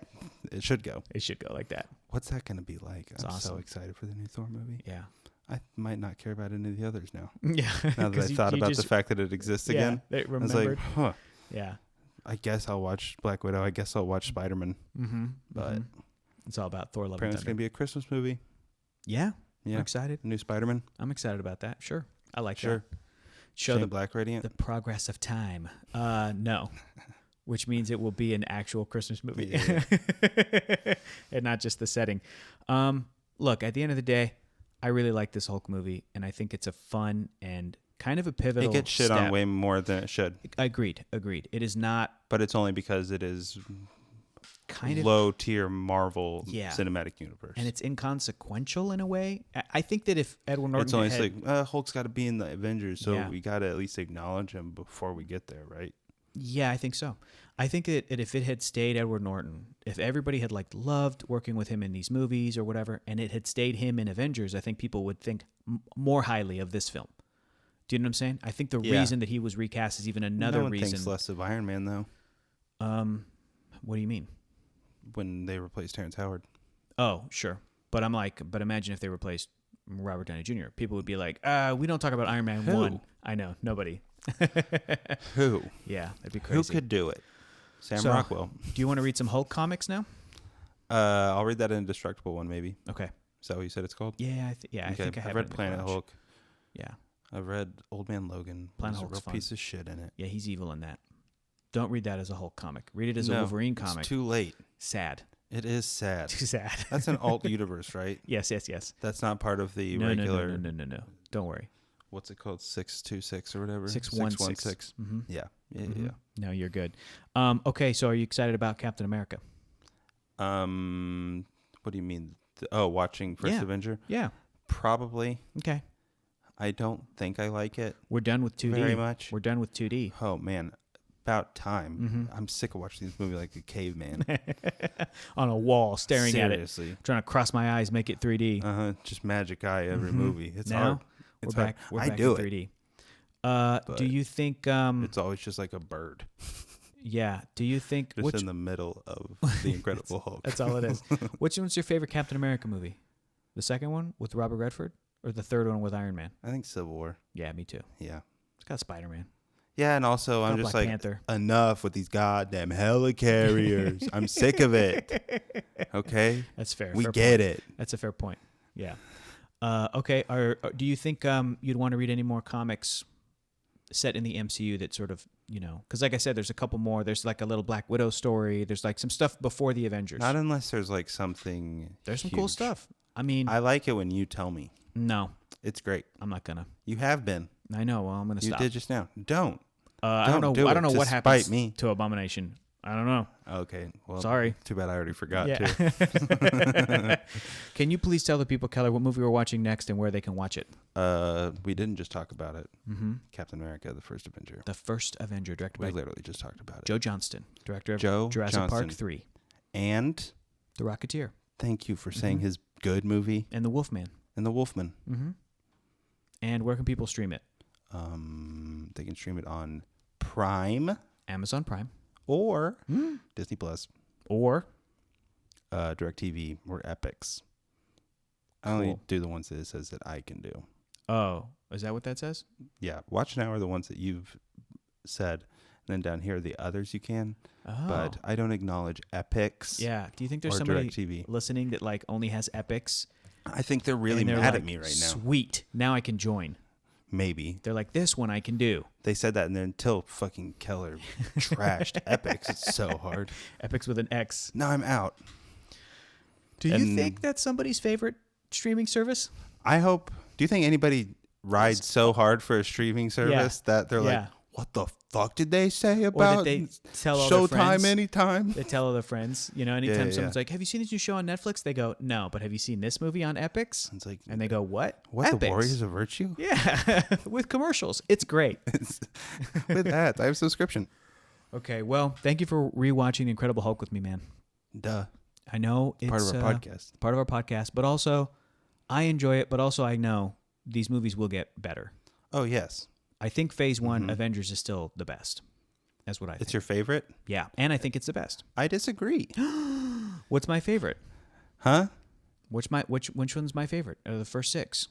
it should go. It should go like that. What's that going to be like? I'm awesome. so excited for the new Thor movie. Yeah. I might not care about any of the others now. Yeah. Now that I thought about the fact that it exists again. They I was remembered. like, huh. Yeah. I guess I'll watch Black Widow. I guess I'll watch Spider-Man. Mm-hmm. But it's all about Thor Love and apparently it's Thunder. going to be a Christmas movie. Yeah. Yeah. I'm excited. New Spider-Man. I'm excited about that. Sure. I like Sure. that. Show Shane the Black Radiant. the progress of time. No. Which means it will be an actual Christmas movie. Yeah. And not just the setting. Look, at the end of the day, I really like this Hulk movie, and I think it's a fun and kind of a pivotal It gets shit step. on way more than it should. Agreed. It is not But it's only because it is kind of low-tier Marvel Yeah. cinematic universe. and it's inconsequential in a way. I think that if Edward Norton It's only had, like, Hulk's got to be in the Avengers, so Yeah. we got to at least acknowledge him before we get there, right? yeah, I think so. I think that if it had stayed Edward Norton, if everybody had loved working with him in these movies or whatever, and it had stayed him in Avengers, I think people would think more highly of this film. Do you know what I'm saying? I think the reason that he was recast is even another no one reason. thinks less of Iron Man, though, What do you mean? when they replaced Terrence Howard. Oh, sure. But but imagine if they replaced Robert Downey Jr. People would be like, we don't talk about Iron Man Who? 1. I know, nobody. Who? Yeah, that'd be crazy. Who could do it? Sam Rockwell. Do you want to read some Hulk comics now? I'll read that Indestructible one, maybe. Okay. Is that what you said it's called? Yeah, I think I have I've it read in the Planet garage. Hulk. Yeah. I've read Old Man Logan. Planet There's Hulk's a real fun. piece of shit in it. Yeah, he's evil in that. Don't read that as a Hulk comic. Read it as a No, Wolverine comic. It's too late. Sad. It is sad. Too sad. That's an alt universe, right? Yes. That's not part of the No, regular. no. Don't worry. What's it called? 626 or whatever. 616. Mm-hmm. Yeah. Yeah. Mm-hmm. Yeah. No, you're good. Okay, so are you excited about Captain America? What do you mean? Watching First Yeah. Avenger? Yeah. Probably. Okay. I don't think I like it We're done with 2D. very much. We're done with 2D. Oh man, about time. Mm-hmm. I'm sick of watching this movie like a caveman. On a wall, staring at it. Seriously. Trying to cross my eyes, make it 3D. Just magic eye every Mhm. movie. It's Now, hard. It's we're hard. back. We're I back do in it. 3D. But Do you think? It's always just like a bird, Yeah. Do you think? just in the middle of the Incredible Hulk. That's all it is. Which one's your favorite Captain America movie? The second one with Robert Redford, or the third one with Iron Man? I think Civil War. Yeah, me too. Yeah. It's got Spider-Man. Yeah, and also I'm just Black like, Panther. enough with these goddamn helicarriers. I'm sick of it. Okay? That's fair. We Fair get point. it. That's a fair point. Yeah. Okay. Do you think you'd want to read any more comics set in the MCU that sort of, because like I said, there's a couple more. There's like a little Black Widow story. There's like some stuff before the Avengers. Not unless there's like something There's some huge. cool stuff. I mean, I like it when you tell me. no, It's great. I'm not gonna. You have been. I know. Well, I'm gonna You stop. did just now. Don't. I don't know. do I don't it know to what spite happens me. to Abomination. I don't know. Okay. Well, Sorry. Too bad I already forgot Yeah. too. Can you please tell the people, Keller, what movie we're watching next and where they can watch it? We didn't just talk about it. Mm-hmm. Captain America, the First Avenger. The First Avenger, directed We by literally just talked about it. Joe Johnston, director of Joe Jurassic Park Johnston. 3, And The Rocketeer, thank you for saying Mhm. his good movie and The Wolfman. and The Wolfman. Mm-hmm. And where can people stream it? They can stream it on Prime Amazon Prime or Disney Plus, or DirecTV or Epix. I only Cool. do the ones that it says that I can do. oh, is that what that says? Yeah, Watch Now are the ones that you've said, and then down here are the others you can. Oh, But I don't acknowledge Epix. yeah. Do you think there's or somebody DirecTV. listening that like only has Epics? I think they're really and they're mad like, at me right now. Sweet, now I can join. Maybe. They're like, this one I can do. They said that, and then until fucking Keller trashed Epix, it's so hard. Epics with an X. Now I'm out. Do you And- think that's somebody's favorite streaming service? I hope. Do you think anybody rides so hard for a streaming service that they're Yeah. like, what the fuck did they say Or about that they tell all their Showtime friends? anytime? They tell other friends. Anytime yeah, someone's yeah. like, have you seen this new show on Netflix? They go, no, but have you seen this movie on Epics? It's like, And they go, what? what, the Epics. Warriors of Virtue? Yeah, with commercials. It's great. With ads. I have a subscription. Okay, well, thank you for rewatching The Incredible Hulk with me, man. Duh. I know it's Part of our podcast. Part of our podcast, but also I enjoy it, but also I know these movies will get better. Oh, yes. I think Phase 1 Avengers is still the best. That's what I think. It's your favorite? Yeah, and I think it's the best. I disagree. What's my favorite? Huh? Which one's my favorite? The first 6.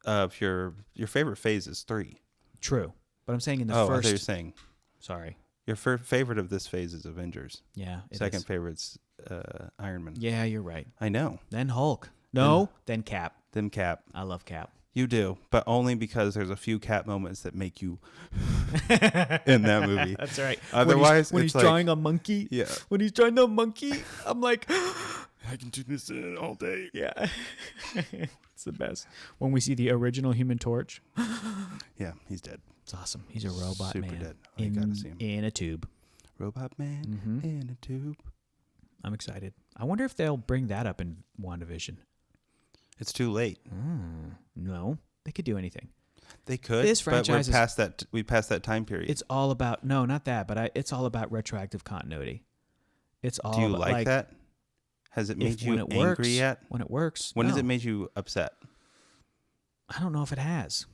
Your favorite phase is 3. True, but I'm saying in the I thought you were first. saying Sorry. your favorite of this phase is Avengers. Yeah. it Second is. favorite's Iron Man. Yeah, you're right. I know. Then Hulk. No, then Cap. Them Cap. I love Cap. You do, but only because there's a few Cap moments that make you in that movie. That's right. Otherwise, when it's he's like, drawing a monkey. Yeah. When he's drawing the monkey, I'm like, I can do this all day. yeah. It's the best. When we see the original Human Torch, Yeah, he's dead. it's awesome. He's a robot Super man dead. Oh, you gotta see him. in a tube. Robot Man Mm-hmm. in a tube. I'm excited. I wonder if they'll bring that up in WandaVision. It's too late. No, they could do anything. They could, This but franchise we're past that. We passed that time period. It's all about not that, but it's all about retroactive continuity. It's all. Do you about, like that? Has it made you when it angry works, yet? When it works. When has no. it made you upset? I don't know if it has.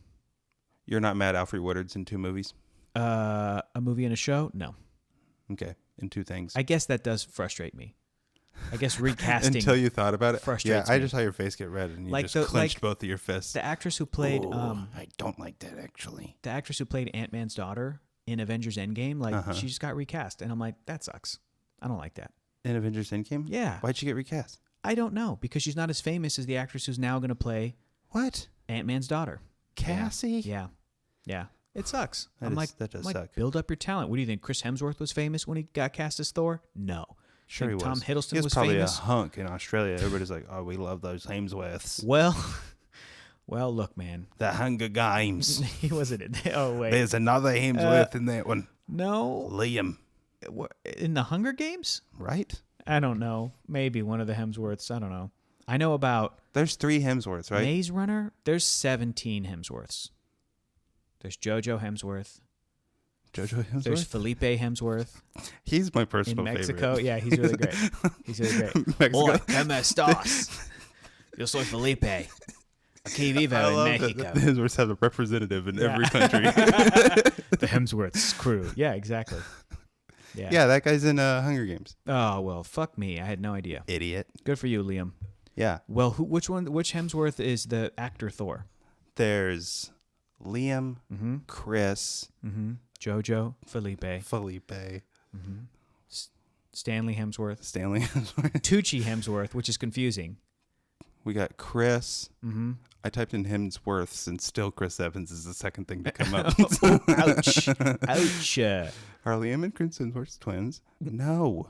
You're not mad Alfred Woodard's in 2 movies? A movie and a show? No. Okay, in 2 things. I guess that does frustrate me. I guess recasting. Until you thought about it? frustrates Yeah, I me. just saw your face get red and you Like just the- clenched like both of your fists. the actress who played Ooh, I don't like that, actually. the actress who played Ant-Man's daughter in Avengers Endgame, like she just got recast, and I'm like, that sucks. I don't like that. In Avengers Endgame? Yeah. Why'd she get recast? I don't know because she's not as famous as the actress who's now going to play What? Ant-Man's daughter. Cassie? Yeah. Yeah. It sucks. That does suck. Build up your talent. What do you think? Chris Hemsworth was famous when he got cast as Thor? No. Sure he Think was. Tom Hiddleston he was probably famous? a hunk in Australia. Everybody's like, oh, we love those Hemsworths. Well, look, man. The Hunger Games. He wasn't in there. Oh, wait. There's another Hemsworth in that one. No. Liam. In the Hunger Games? Right? I don't know. Maybe one of the Hemsworths. I don't know. I know about There's 3 Hemsworths, right? Maze Runner. There's 17 Hemsworths. There's JoJo Hemsworth. JoJo Hemsworth? There's Felipe Hemsworth He's my in personal Mexico. favorite. Yeah, he's really great. He's really great. Mexico. Hola, ¿cómo estás? Yo soy Felipe. Aquí vivo I en love Mexico. that the Hemsworths have a representative in Yeah. every country. The Hemsworths crew. Yeah, exactly. Yeah. Yeah, that guy's in Hunger Games. Oh, well, fuck me. I had no idea. Idiot. Good for you, Liam. Yeah. Well, which Hemsworth is the actor Thor? There's Liam, Chris, Jojo, Felipe, Stanley Hemsworth, Tucci Hemsworth, which is confusing. We got Chris. I typed in Hemsworths, and still Chris Evans is the second thing to come up. Ouch. Are Liam and Chris Hemsworth twins? No.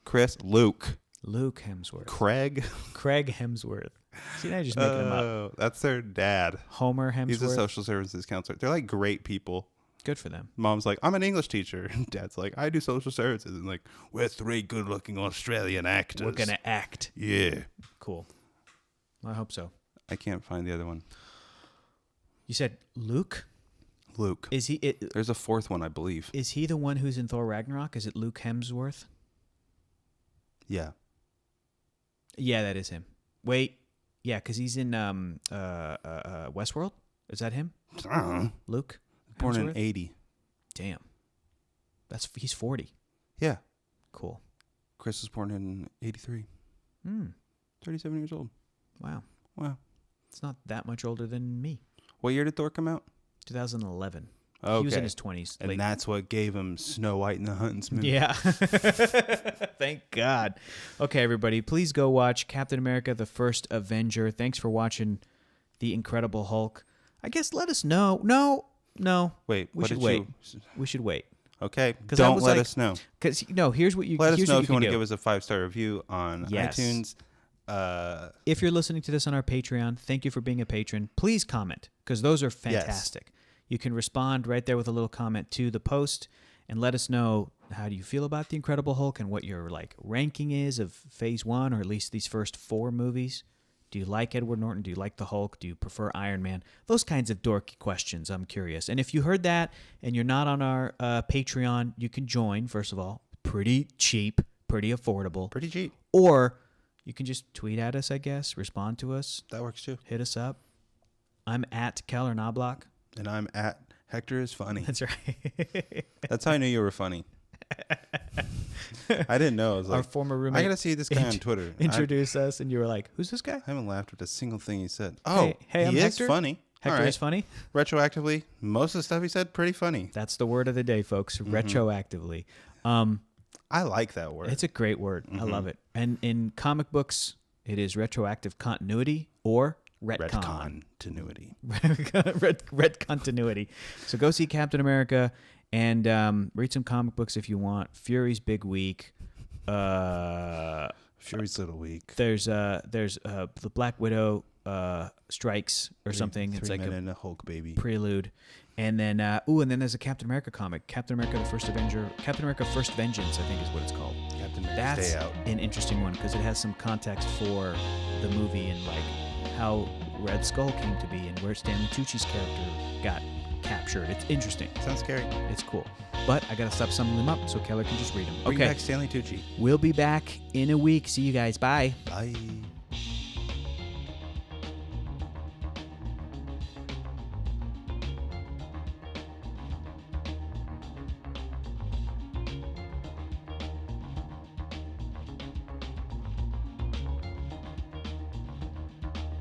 Chris, Luke Hemsworth. Craig Hemsworth. See, now you're just making them up. That's their dad. Homer Hemsworth. He's a social services counselor. They're like great people. Good for them. Mom's like, I'm an English teacher. And Dad's like, I do social services. And like, we're three good-looking Australian actors. We're going to act. Yeah. Cool. I hope so. I can't find the other one. You said Luke? Is he? There's a fourth one, I believe. Is he the one who's in Thor Ragnarok? Is it Luke Hemsworth? Yeah. Yeah, that is him. Wait. Yeah, because he's in Westworld. Is that him? Luke? Born Hemsworth? in 80. Damn. He's 40. Yeah. Cool. Chris was born in 83. 37 years old. Wow. It's not that much older than me. What year did Thor come out? 2011. Okay. He was in his 20s. And that's what gave him Snow White and the Huntsman. Yeah. Thank God. Okay, everybody, please go watch Captain America, the First Avenger. Thanks for watching The Incredible Hulk. I guess let us know. No. Wait, we should wait. We should wait. Okay. Don't let us know. Because, here's what you let us know if you want to do. give us a 5-star review on iTunes. If you're listening to this on our Patreon, thank you for being a patron. Please comment, because those are fantastic. Yes. You can respond right there with a little comment to the post and let us know how do you feel about The Incredible Hulk and what your ranking is of Phase 1, or at least these first 4 movies. Do you like Edward Norton? Do you like the Hulk? Do you prefer Iron Man? Those kinds of dorky questions. I'm curious. And if you heard that and you're not on our Patreon, you can join, first of all. Pretty cheap, pretty affordable. Pretty cheap. Or you can just tweet at us, I guess. Respond to us. That works too. Hit us up. I'm at Keller Knoblock. And I'm at Hector is funny. That's right. That's how I knew you were funny. I didn't know. I was like, our former roommate. I gotta see this guy on Twitter. Introduce us, and you were like, "Who's this guy?" I haven't laughed at a single thing he said. Oh, hey, I'm he Hector? is funny. Hector is funny. Retroactively, most of the stuff he said, pretty funny. That's the word of the day, folks. Retroactively. I like that word. It's a great word. I love it. And in comic books, it is retroactive continuity or retcon. Retcontinuity. Retcontinuity. So go see Captain America and read some comic books if you want. Fury's big week. Fury's little week. There's the Black Widow strikes or something. It's like a Hulk baby prelude. And then and then there's a Captain America comic, Captain America: The First Avenger, Captain America: First Vengeance, I think is what it's called. Captain America: That's Stay Out. An interesting one because it has some context for the movie and how Red Skull came to be and where Stanley Tucci's character got captured. It's interesting. Sounds scary. It's cool. But I gotta stop summing them up so Keller can just read them. Bring back Stanley Tucci. We'll be back in a week. See you guys. Bye. Bye.